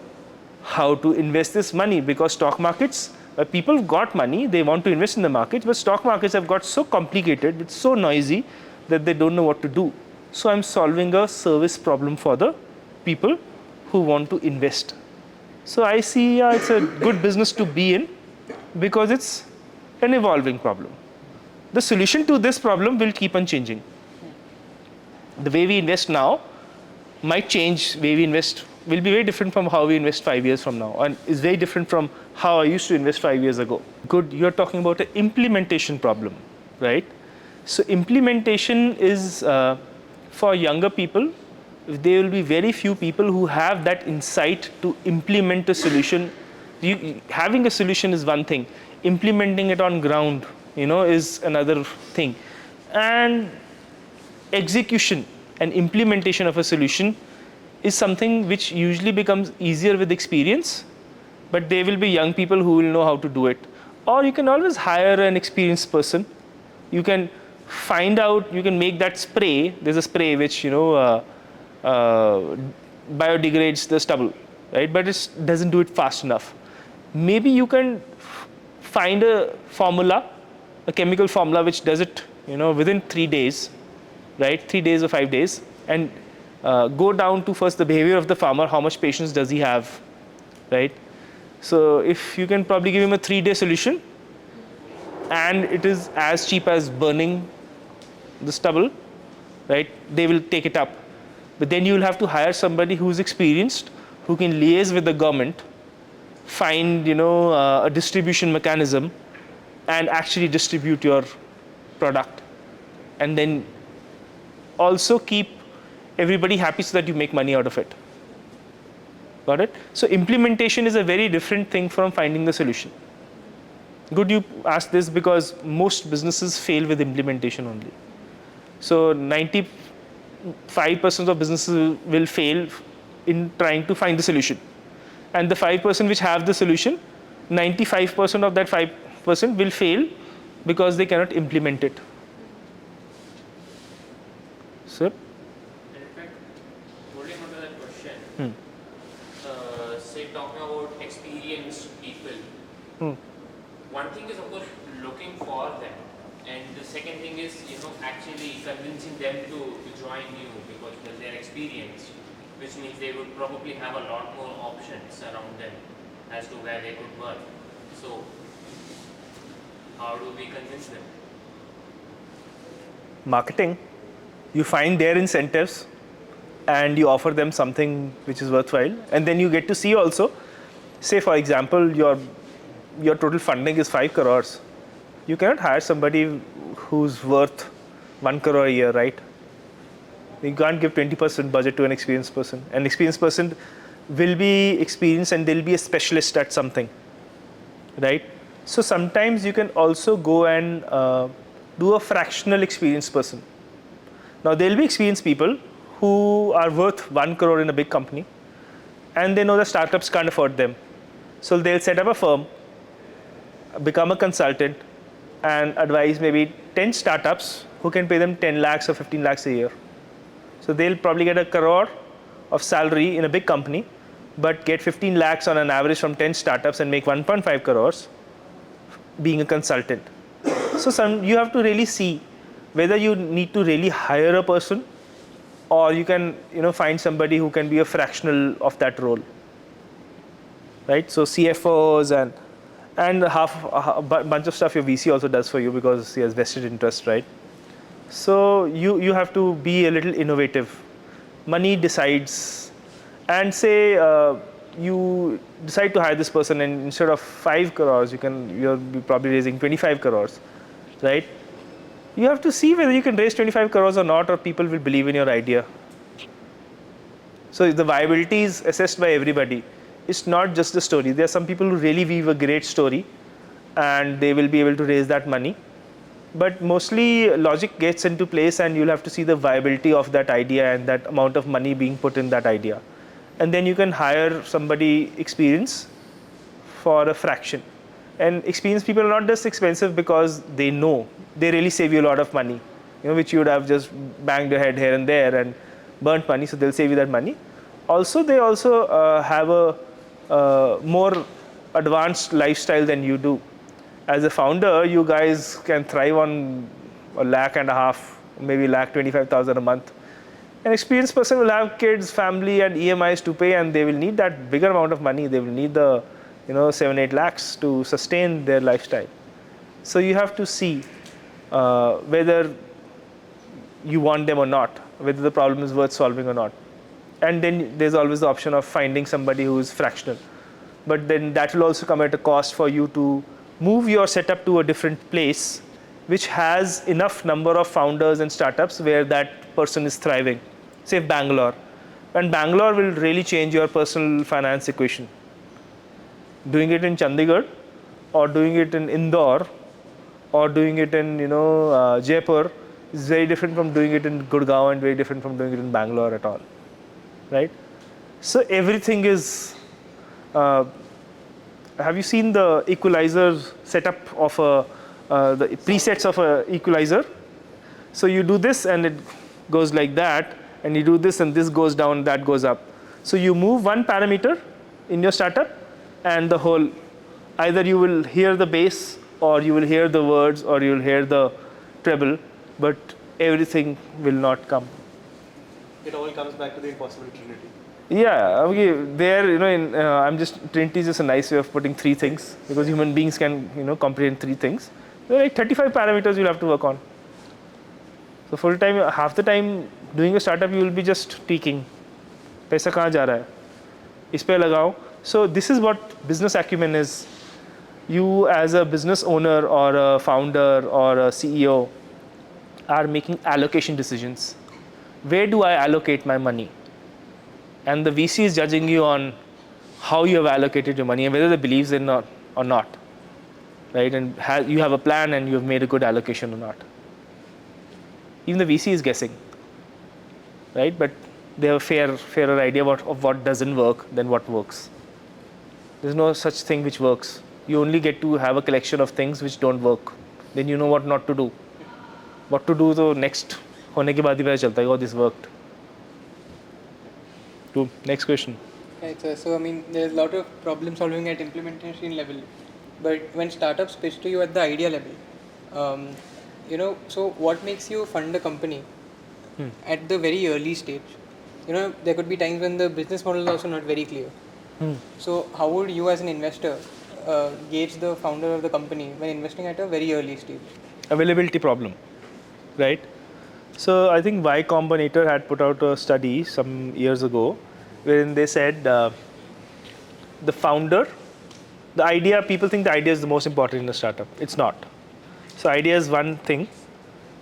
how to invest this money, because stock markets, people got money, they want to invest in the markets, but stock markets have got so complicated, it's so noisy that they don't know what to do. So I'm solving a service problem for the people who want to invest. So I see it's a good business to be in because it's an evolving problem. The solution to this problem will keep on changing. The way we invest now might change. Way we invest will be very different from how we invest 5 years from now, and is very different from how I used to invest 5 years ago. Good, you're talking about an implementation problem, right? So implementation is for younger people. There will be very few people who have that insight to implement a solution. Having a solution is one thing. Implementing it on ground, is another thing. And execution and implementation of a solution is something which usually becomes easier with experience, but there will be young people who will know how to do it. Or you can always hire an experienced person. You can find out, you can make that spray. There's a spray which biodegrades the stubble, right? But it doesn't do it fast enough. Maybe you can find a formula, a chemical formula which does it within 3 days, right? 3 days or 5 days, and go down to first the behavior of the farmer. How much patience does he have, right? So if you can probably give him a 3-day solution, and it is as cheap as burning the stubble, right? They will take it up. But then you will have to hire somebody who's experienced, who can liaise with the government, find a distribution mechanism, and actually distribute your product, and then also keep everybody happy so that you make money out of it. Got it? So implementation is a very different thing from finding the solution. Good you asked this, because most businesses fail with implementation only. So 95% of businesses will fail in trying to find the solution. And the 5% which have the solution, 95% of that 5% will fail because they cannot implement it. Sir? In fact, holding on to that question, say talking about experienced people. One thing is, of course, looking for them, and the second thing is, actually convincing them to join you because they're experienced, which means they would probably have a lot more options around them as to where they could work. So, how do we convince them? Marketing. You find their incentives and you offer them something which is worthwhile, and then you get to see also, say for example, your total funding is 5 crores. You cannot hire somebody who's worth 1 crore a year, right? You can't give 20% budget to an experienced person. An experienced person will be experienced and they'll be a specialist at something, right? So sometimes you can also go and do a fractional experienced person. Now there'll be experienced people who are worth 1 crore in a big company and they know the startups can't afford them. So they'll set up a firm, become a consultant and advise maybe 10 startups who can pay them 10 lakhs or 15 lakhs a year. So they'll probably get a crore of salary in a big company, but get 15 lakhs on an average from 10 startups and make 1.5 crores being a consultant. So you have to really see whether you need to really hire a person or you can find somebody who can be a fractional of that role. Right? So CFOs and a bunch of stuff your VC also does for you because he has vested interest, right? So you have to be a little innovative. Money decides, and say you decide to hire this person, and instead of 5 crores, you're probably raising 25 crores, right? You have to see whether you can raise 25 crores or not, or people will believe in your idea. So the viability is assessed by everybody. It's not just the story. There are some people who really weave a great story, and they will be able to raise that money. But mostly logic gets into place and you'll have to see the viability of that idea and that amount of money being put in that idea. And then you can hire somebody experienced for a fraction. And experienced people are not just expensive because they know. They really save you a lot of money, which you would have just banged your head here and there and burnt money, so they'll save you that money. Also, they have a more advanced lifestyle than you do. As a founder, you guys can thrive on $1.5 lakh, maybe $1,25,000 a month. An experienced person will have kids, family, and EMIs to pay, and they will need that bigger amount of money. They will need the 7-8 lakhs to sustain their lifestyle. So you have to see whether you want them or not, whether the problem is worth solving or not. And then there's always the option of finding somebody who is fractional. But then that will also come at a cost for you to move your setup to a different place which has enough number of founders and startups where that person is thriving. Say Bangalore. And Bangalore will really change your personal finance equation. Doing it in Chandigarh or doing it in Indore or doing it in Jaipur is very different from doing it in Gurgaon and very different from doing it in Bangalore at all. Right? So everything is have you seen the equalizer setup of the presets of an equalizer? So you do this and it goes like that, and you do this and this goes down, that goes up. So you move one parameter in your startup and the whole, either you will hear the bass or you will hear the words or you will hear the treble, but everything will not come. It all comes back to the impossible trinity. Yeah, okay. There, I'm just Trinity is just a nice way of putting 3 things because human beings can, comprehend 3 things. There are like 35 parameters you'll have to work on. So full time, half the time doing a startup, you will be just tweaking. Paisa kahan ja raha hai? Is pe lagao. So this is what business acumen is. You as a business owner or a founder or a CEO are making allocation decisions. Where do I allocate my money? And the VC is judging you on how you have allocated your money and whether they believes in it or not, right? And you have a plan and you have made a good allocation or not. Even the VC is guessing, right? But they have a fairer idea of what doesn't work than what works. There's no such thing which works. You only get to have a collection of things which don't work. Then you know what not to do. What to do, so next होने के बाद ही पता चलता है, oh, this worked. Next question. Right, so I mean, there's a lot of problem solving at implementation level, but when startups pitch to you at the idea level, so what makes you fund a company at the very early stage? There could be times when the business model is also not very clear. So how would you as an investor gauge the founder of the company when investing at a very early stage? Availability problem, right? So I think Y Combinator had put out a study some years ago, wherein they said the founder, the idea, people think the idea is the most important in a startup. It's not. So idea is one thing,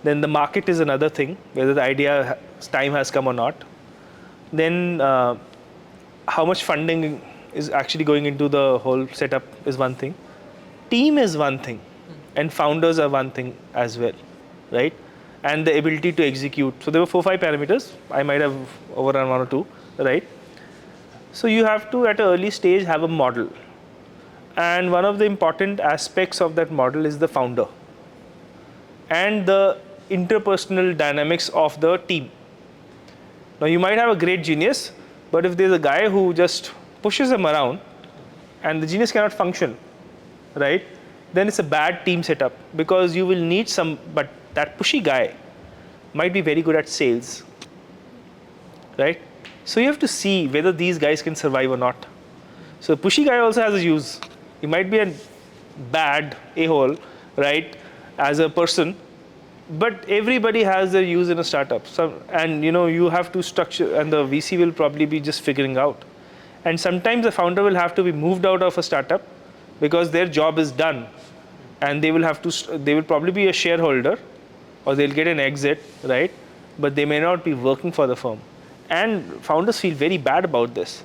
then the market is another thing, whether the idea time has come or not. Then how much funding is actually going into the whole setup is one thing. Team is one thing, and founders are one thing as well, right? And the ability to execute. So there were 4-5 parameters. I might have overrun one or two, right? So you have to, at an early stage, have a model. And one of the important aspects of that model is the founder and the interpersonal dynamics of the team. Now you might have a great genius, but if there's a guy who just pushes him around and the genius cannot function, right? Then it's a bad team setup, because you will need some, but that pushy guy might be very good at sales, right? So you have to see whether these guys can survive or not. So pushy guy also has a use. He might be a bad a-hole, right, as a person, but everybody has their use in a startup. So, and you have to structure, and the VC will probably be just figuring out. And sometimes the founder will have to be moved out of a startup because their job is done, and they will probably be a shareholder, or they'll get an exit, right? But they may not be working for the firm. And founders feel very bad about this.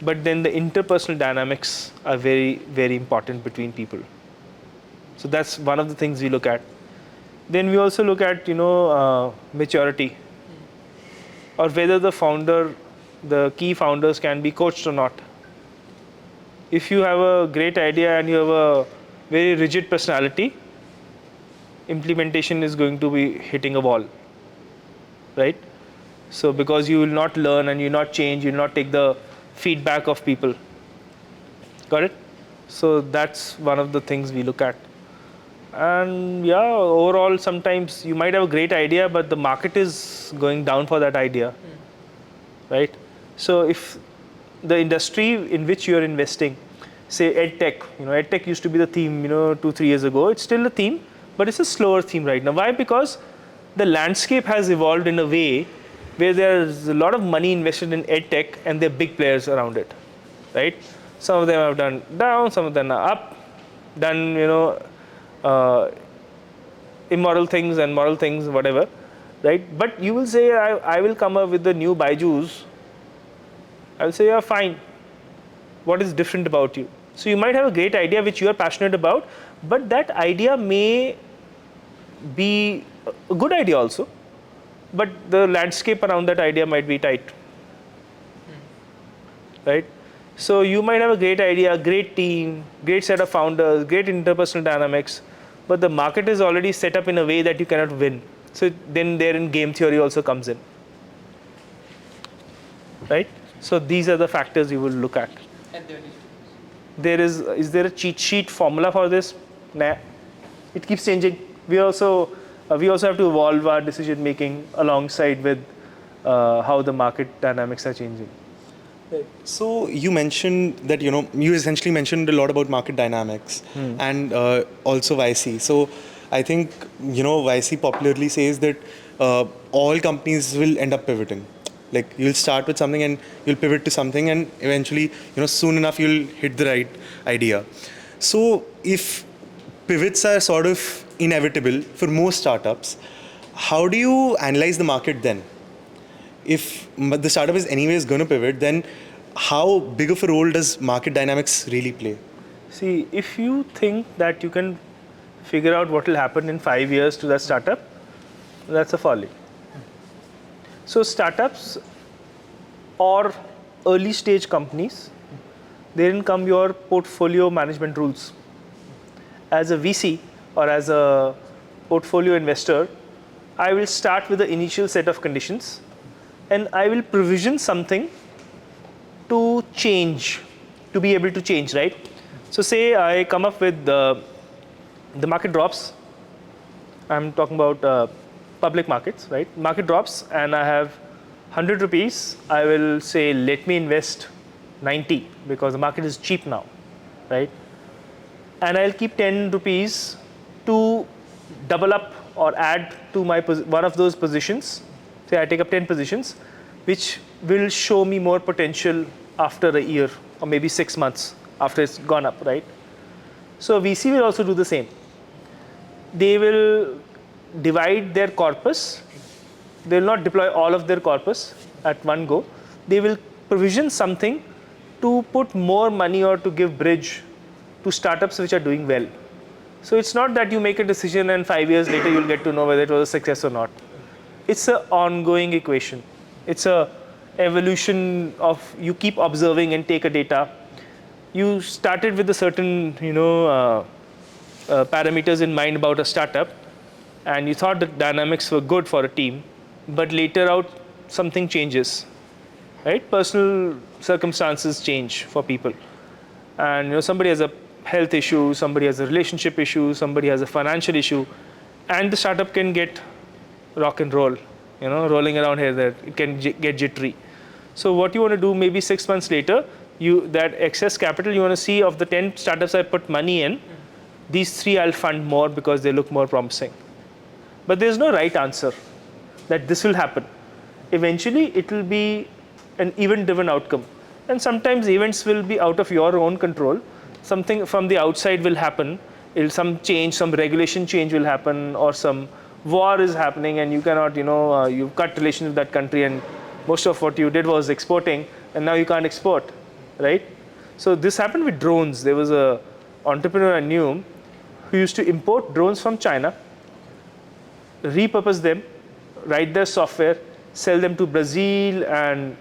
But then the interpersonal dynamics are very, very important between people. So that's one of the things we look at. Then we also look at, maturity, or whether the key founders can be coached or not. If you have a great idea and you have a very rigid personality, implementation is going to be hitting a wall, right? So because you will not learn and you will not change, you will not take the feedback of people. Got it? So that's one of the things we look at. And yeah, overall, sometimes you might have a great idea, but the market is going down for that idea, right? So if the industry in which you are investing, say edtech, edtech used to be the theme, 2-3 years ago. It's still a theme, but it's a slower theme right now. Why? Because the landscape has evolved in a way where there's a lot of money invested in edtech, and there are big players around it, right? Some of them have done down, some of them are up, done immoral things and moral things, whatever, right? But you will say, I will come up with the new Byju's. I will say, yeah, fine. What is different about you? So you might have a great idea which you are passionate about, but that idea may be a good idea also, but the landscape around that idea might be tight, right? So you might have a great idea, great team, great set of founders, great interpersonal dynamics, but the market is already set up in a way that you cannot win. So then therein game theory also comes in, right? So these are the factors you will look at. Is there a cheat sheet formula for this? Nah, it keeps changing. We also have to evolve our decision making alongside with how the market dynamics are changing. Right. So you mentioned that you essentially mentioned a lot about market dynamics and also YC. So I think YC popularly says that all companies will end up pivoting. Like you'll start with something and you'll pivot to something, and eventually soon enough you'll hit the right idea. So if pivots are sort of inevitable for most startups, how do you analyze the market then? If the startup is anyways going to pivot, then how big of a role does market dynamics really play? See, if you think that you can figure out what will happen in 5 years to that startup, that's a folly. So startups or early stage companies, therein come your portfolio management rules. As a VC or as a portfolio investor, I will start with the initial set of conditions, and I will provision something to change, to be able to change, right? So say I come up with the market drops. I'm talking about public markets, right? Market drops and I have 100 rupees. I will say, let me invest 90 because the market is cheap now, right? And I'll keep 10 rupees to double up or add to my one of those positions. Say I take up 10 positions, which will show me more potential after a year or maybe 6 months after it's gone up, right? So VC will also do the same. They will divide their corpus. They will not deploy all of their corpus at one go. They will provision something to put more money or to give bridge to startups which are doing well. So it's not that you make a decision and 5 years later you'll get to know whether it was a success or not. It's an ongoing equation. It's a evolution of you keep observing and take a data. You started with a certain parameters in mind about a startup, and you thought the dynamics were good for a team, but later out something changes, right? Personal circumstances change for people, and somebody has a health issue, somebody has a relationship issue, somebody has a financial issue, and the startup can get rock and roll, rolling around here there. It can get jittery. So what you want to do maybe 6 months later, that excess capital you want to see of the 10 startups I put money in, these 3 I'll fund more because they look more promising. But there's no right answer that this will happen. Eventually it will be an event-driven outcome. And sometimes events will be out of your own control. Something from the outside will happen. Some change, some regulation change will happen, or some war is happening and you cannot, you've cut relations with that country and most of what you did was exporting and now you can't export, right? So this happened with drones. There was a entrepreneur I knew who used to import drones from China, repurpose them, write their software, sell them to Brazil and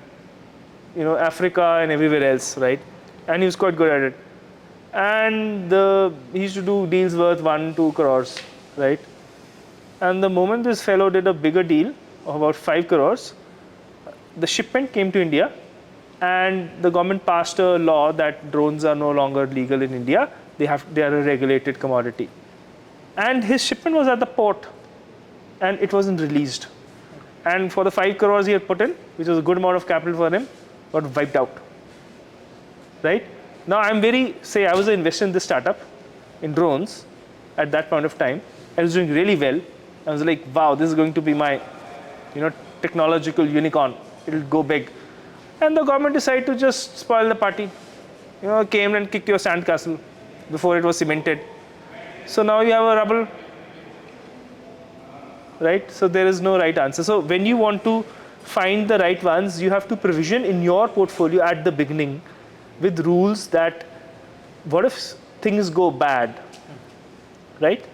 Africa and everywhere else, right? And he was quite good at it. And he used to do deals worth 1-2 crores, right? And the moment this fellow did a bigger deal of about 5 crores, the shipment came to India and the government passed a law that drones are no longer legal in India. They are a regulated commodity. And his shipment was at the port and it wasn't released. And for the 5 crores he had put in, which was a good amount of capital for him, got wiped out, right? Now I was an investor in this startup in drones at that point of time. I was doing really well. I was like, wow, this is going to be my, technological unicorn. It'll go big. And the government decided to just spoil the party. Came and kicked your sandcastle before it was cemented. So now you have a rubble, right? So there is no right answer. So when you want to find the right ones, you have to provision in your portfolio at the beginning with rules that what if things go bad, right?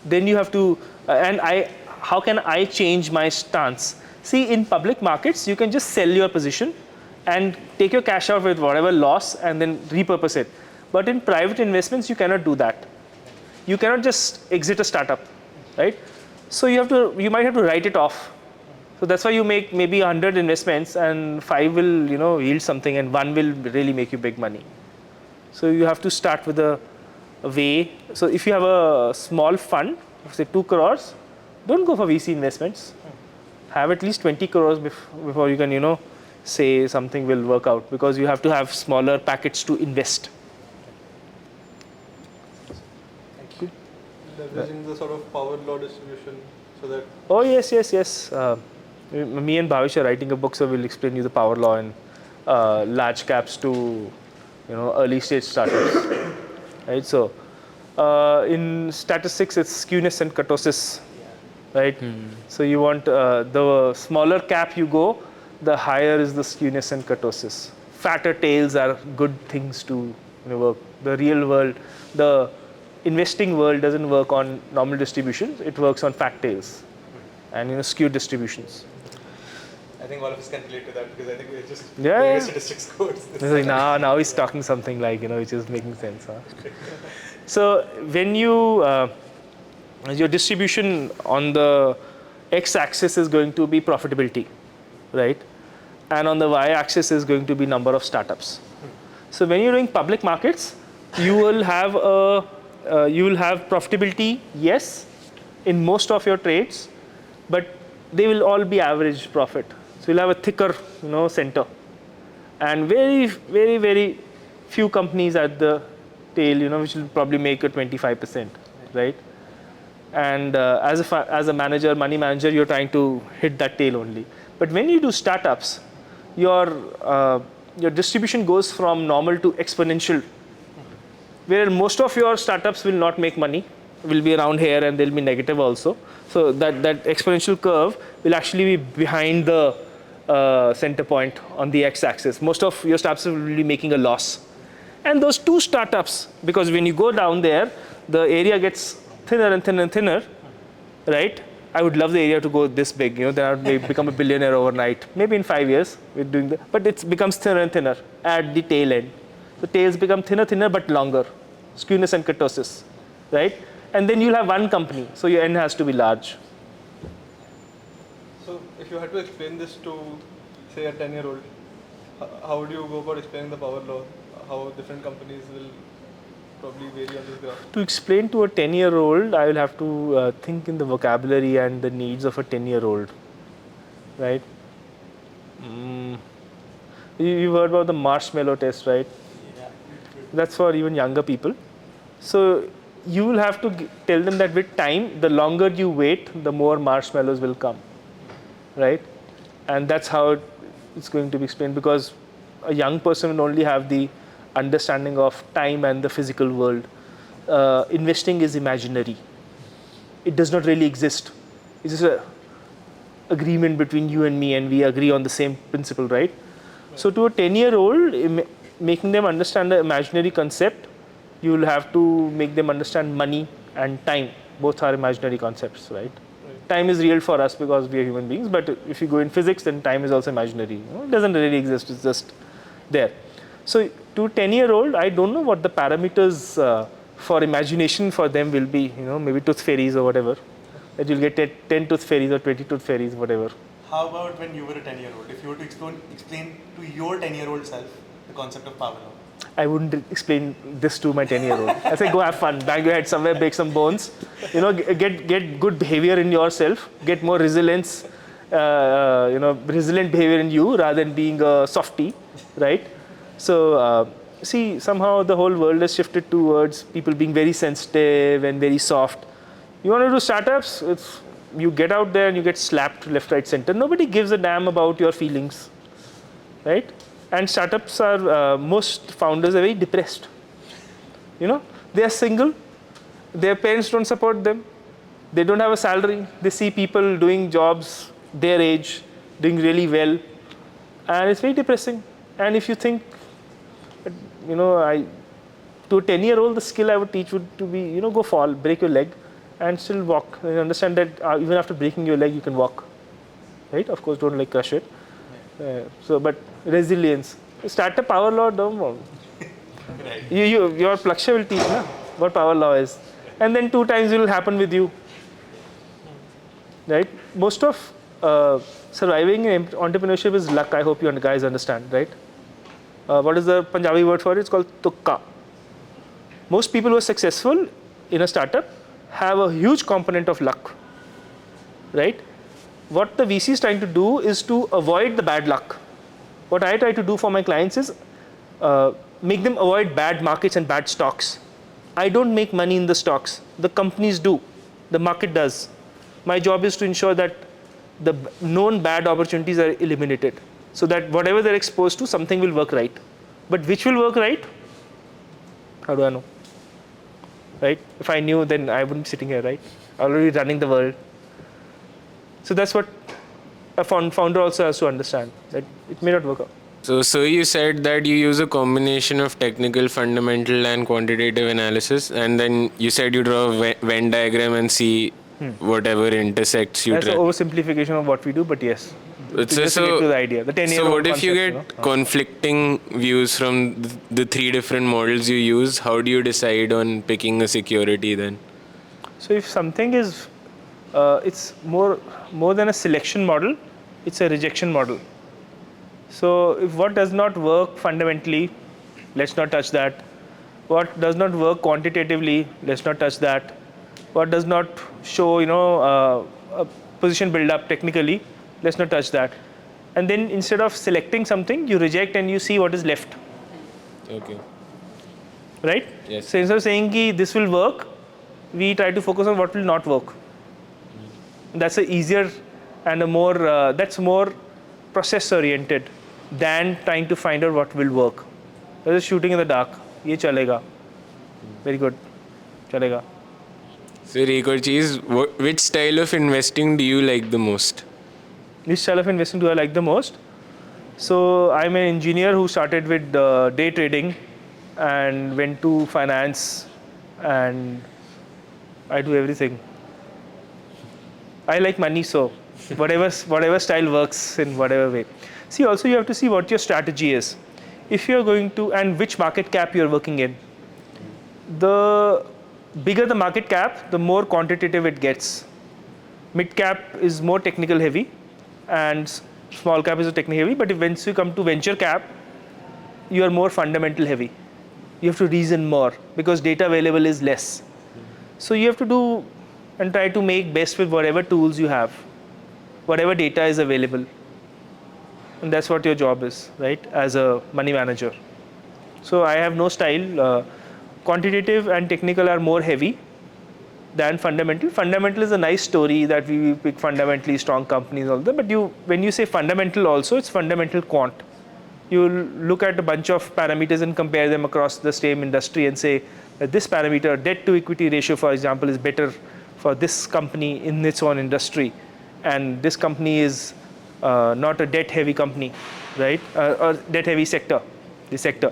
Then you have to, how can I change my stance? See, in public markets, you can just sell your position and take your cash out with whatever loss and then repurpose it. But in private investments, you cannot do that. You cannot just exit a startup, right? So you might have to write it off. So that's why you make maybe 100 investments and 5 will, yield something and 1 will really make you big money. So you have to start with a way. So if you have a small fund, say 2 crores, don't go for VC investments. Have at least 20 crores before you can, say something will work out, because you have to have smaller packets to invest. Thank you. Leveraging the sort of power law distribution so that. Oh yes. Me and Bhavish are writing a book, so we'll explain you the power law and large caps to, early stage startups, right? So in statistics, it's skewness and kurtosis, right? So you want the smaller cap you go, the higher is the skewness and kurtosis. Fatter tails are good things to work. The real world, the investing world doesn't work on normal distributions. It works on fat tails and skewed distributions. I think all of us can relate to that because I think we're just Yeah. statistics codes. It's like now he's talking something like which is making sense. Huh? So when your distribution on the x-axis is going to be profitability, right? and on the y-axis is going to be number of startups. So when you're doing public markets, you will have profitability, yes, in most of your trades, but they will all be average profit. So you'll have a thicker, center, and very, very, very few companies at the tail, which will probably make a 25%, right? And as a manager, money manager, you're trying to hit that tail only. But when you do startups, your distribution goes from normal to exponential, where most of your startups will not make money, will be around here, and they'll be negative also. So that exponential curve will actually be behind the center point on the x-axis. Most of your startups will be making a loss. And those two startups, because when you go down there, the area gets thinner and thinner and thinner, right? I would love the area to go this big, then I would become a billionaire overnight. Maybe in 5 years, we're doing that. But it becomes thinner and thinner at the tail end. The tails become thinner, thinner, but longer. Skewness and kurtosis, right? And then you'll have one company, so your N has to be large. So if you had to explain this to, say, a 10-year-old, how would you go about explaining the power law? How different companies will probably vary on this graph? To explain to a 10-year-old, I will have to think in the vocabulary and the needs of a 10-year-old, right? You've heard about the marshmallow test, right? Yeah. That's for even younger people. So you will have to tell them that with time, the longer you wait, the more marshmallows will come, right? And that's how it's going to be explained, because a young person will only have the understanding of time and the physical world. Investing is imaginary. It does not really exist. It's just an agreement between you and me, and we agree on the same principle, right? So to a 10-year-old, making them understand the imaginary concept, you will have to make them understand money and time. Both are imaginary concepts, right? Time is real for us because we are human beings, but if you go in physics, then time is also imaginary. It doesn't really exist, it's just there. So to a 10-year-old, I don't know what the parameters for imagination for them will be, maybe tooth fairies or whatever. That you'll get 10 tooth fairies or 20 tooth fairies, whatever. How about when you were a 10-year-old? If you were to explain to your 10-year-old self the concept of power law? I wouldn't explain this to my 10-year-old. I say, go have fun, bang your head somewhere, break some bones. Get good behavior in yourself, get more resilience, resilient behavior in you rather than being a softie, right? So, see, somehow the whole world has shifted towards people being very sensitive and very soft. You want to do startups? You get out there and you get slapped left, right, center. Nobody gives a damn about your feelings, right? And startups are, most founders are very depressed. They are single. Their parents don't support them. They don't have a salary. They see people doing jobs their age, doing really well. And it's very depressing. And if you think, to a 10-year-old, the skill I would teach would to be, go fall, break your leg, and still walk. And understand that even after breaking your leg, you can walk, right? Of course, don't crush it. But resilience. Start a power law, don't worry. Your Plaksha will teach what power law is. And then 2 times it will happen with you, right? Most of surviving in entrepreneurship is luck. I hope you guys understand, right? What is the Punjabi word for it? It's called tukka. Most people who are successful in a startup have a huge component of luck, right? What the VC is trying to do is to avoid the bad luck. What I try to do for my clients is make them avoid bad markets and bad stocks. I don't make money in the stocks. The companies do. The market does. My job is to ensure that the known bad opportunities are eliminated, so that whatever they're exposed to, something will work right. But which will work right? How do I know? Right? If I knew, then I wouldn't be sitting here, right? Already running the world. So that's what a founder also has to understand, that it may not work out. So you said that you use a combination of technical, fundamental, and quantitative analysis, and then you said you draw a Venn diagram and see whatever intersects you. That's an oversimplification of what we do, but yes. So get to the idea. So what if you get conflicting views from the 3 different models you use? How do you decide on picking a security then? So if something is, it's more than a selection model, it's a rejection model. So if what does not work fundamentally, let's not touch that. What does not work quantitatively, let's not touch that. What does not show, a position build up technically, let's not touch that. And then instead of selecting something, you reject and you see what is left. Okay. Right? Yes. So instead of saying ki this will work, we try to focus on what will not work. That's a easier and a more that's more process oriented than trying to find out what will work. That is shooting in the dark. Ye chalega. Very good. Chalega. So Rekorchis, which style of investing do you like the most? Which style of investing do I like the most? So I'm an engineer who started with day trading and went to finance, and I do everything. I like money, so whatever style works in whatever way. See, also you have to see what your strategy is. If you're going to, and which market cap you're working in. The bigger the market cap, the more quantitative it gets. Mid cap is more technical heavy, and small cap is technical heavy. But once you come to venture cap, you are more fundamental heavy. You have to reason more because data available is less. So you have to do and try to make best with whatever tools you have, whatever data is available. And that's what your job is, right, as a money manager. So I have no style. Quantitative and technical are more heavy than fundamental. Fundamental is a nice story that we pick fundamentally strong companies, all that. But when you say fundamental also, it's fundamental quant. You look at a bunch of parameters and compare them across the same industry and say that this parameter, debt to equity ratio, for example, is better for this company in its own industry. And this company is not a debt heavy company, right? Or debt heavy sector, the sector.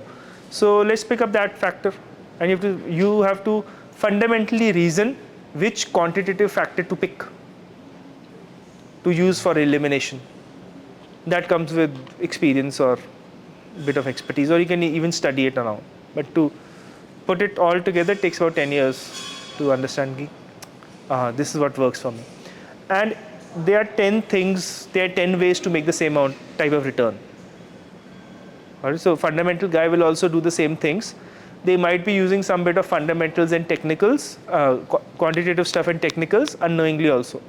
So let's pick up that factor. And you have to fundamentally reason which quantitative factor to pick to use for elimination. That comes with experience or bit of expertise, or you can even study it around. But to put it all together takes about 10 years to understand this is what works for me. And there are 10 ways to make the same amount type of return. Alright, so fundamental guy will also do the same things. They might be using some bit of fundamentals and technicals, quantitative stuff and technicals unknowingly also.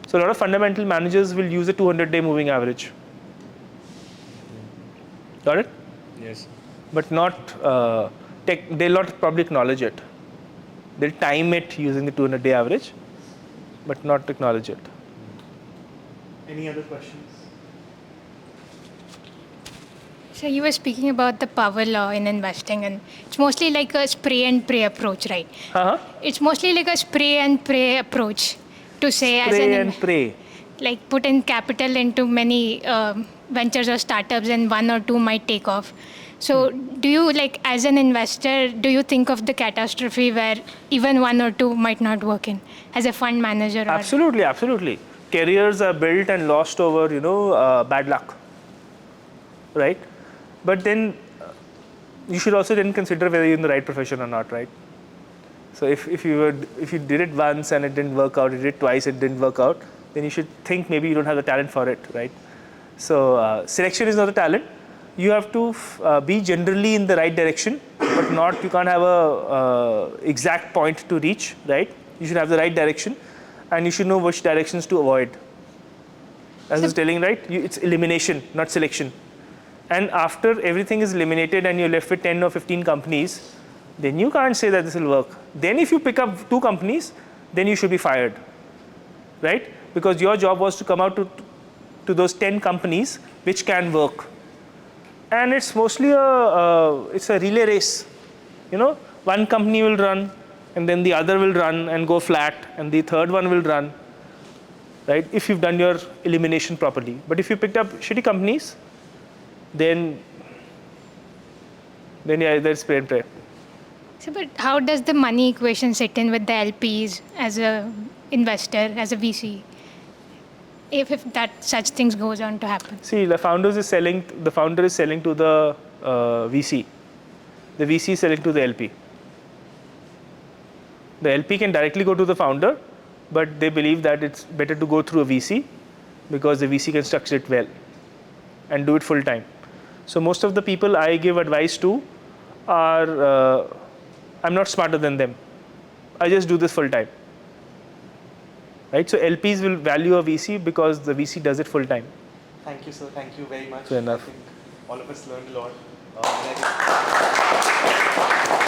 So a lot of fundamental managers will use a 200-day moving average. Got it? Yes. But they'll not probably acknowledge it. They'll time it using the 200-day average, but not acknowledge it. Any other questions? So you were speaking about the power law in investing, and it's mostly like a spray and pray approach, right? It's mostly like a spray and pray approach to say Spray and pray. like put in capital into many ventures or startups and one or two might take off. So do you, like, as an investor, do you think of the catastrophe where even one or two might not work in as a fund manager? Absolutely, absolutely. Careers are built and lost over, bad luck, right? But then you should also then consider whether you're in the right profession or not, right? So if you did it once and it didn't work out, you did it twice, it didn't work out, then you should think maybe you don't have the talent for it, right? So selection is not a talent. You have to be generally in the right direction, but you can't have a exact point to reach, right? You should have the right direction, and you should know which directions to avoid. As I was telling, right? It's elimination, not selection. And after everything is eliminated and you're left with 10 or 15 companies, then you can't say that this will work. Then if you pick up 2 companies, then you should be fired, right? Because your job was to come out to those 10 companies which can work. And it's mostly it's a relay race. One company will run, and then the other will run and go flat, and the third one will run, right? If you've done your elimination properly. But if you picked up shitty companies, then yeah, there's spray and pray. So, but how does the money equation sit in with the LPs as a investor, as a VC, if that such things goes on to happen? See, the founder is selling to the VC. The VC is selling to the LP. The LP can directly go to the founder, but they believe that it's better to go through a VC because the VC can structure it well. and do it full time. So most of the people I give advice to are, I'm not smarter than them. I just do this full time. Right? So LPs will value a VC because the VC does it full time. Thank you, sir. Thank you very much. Fair enough. I think all of us learned a lot. And I think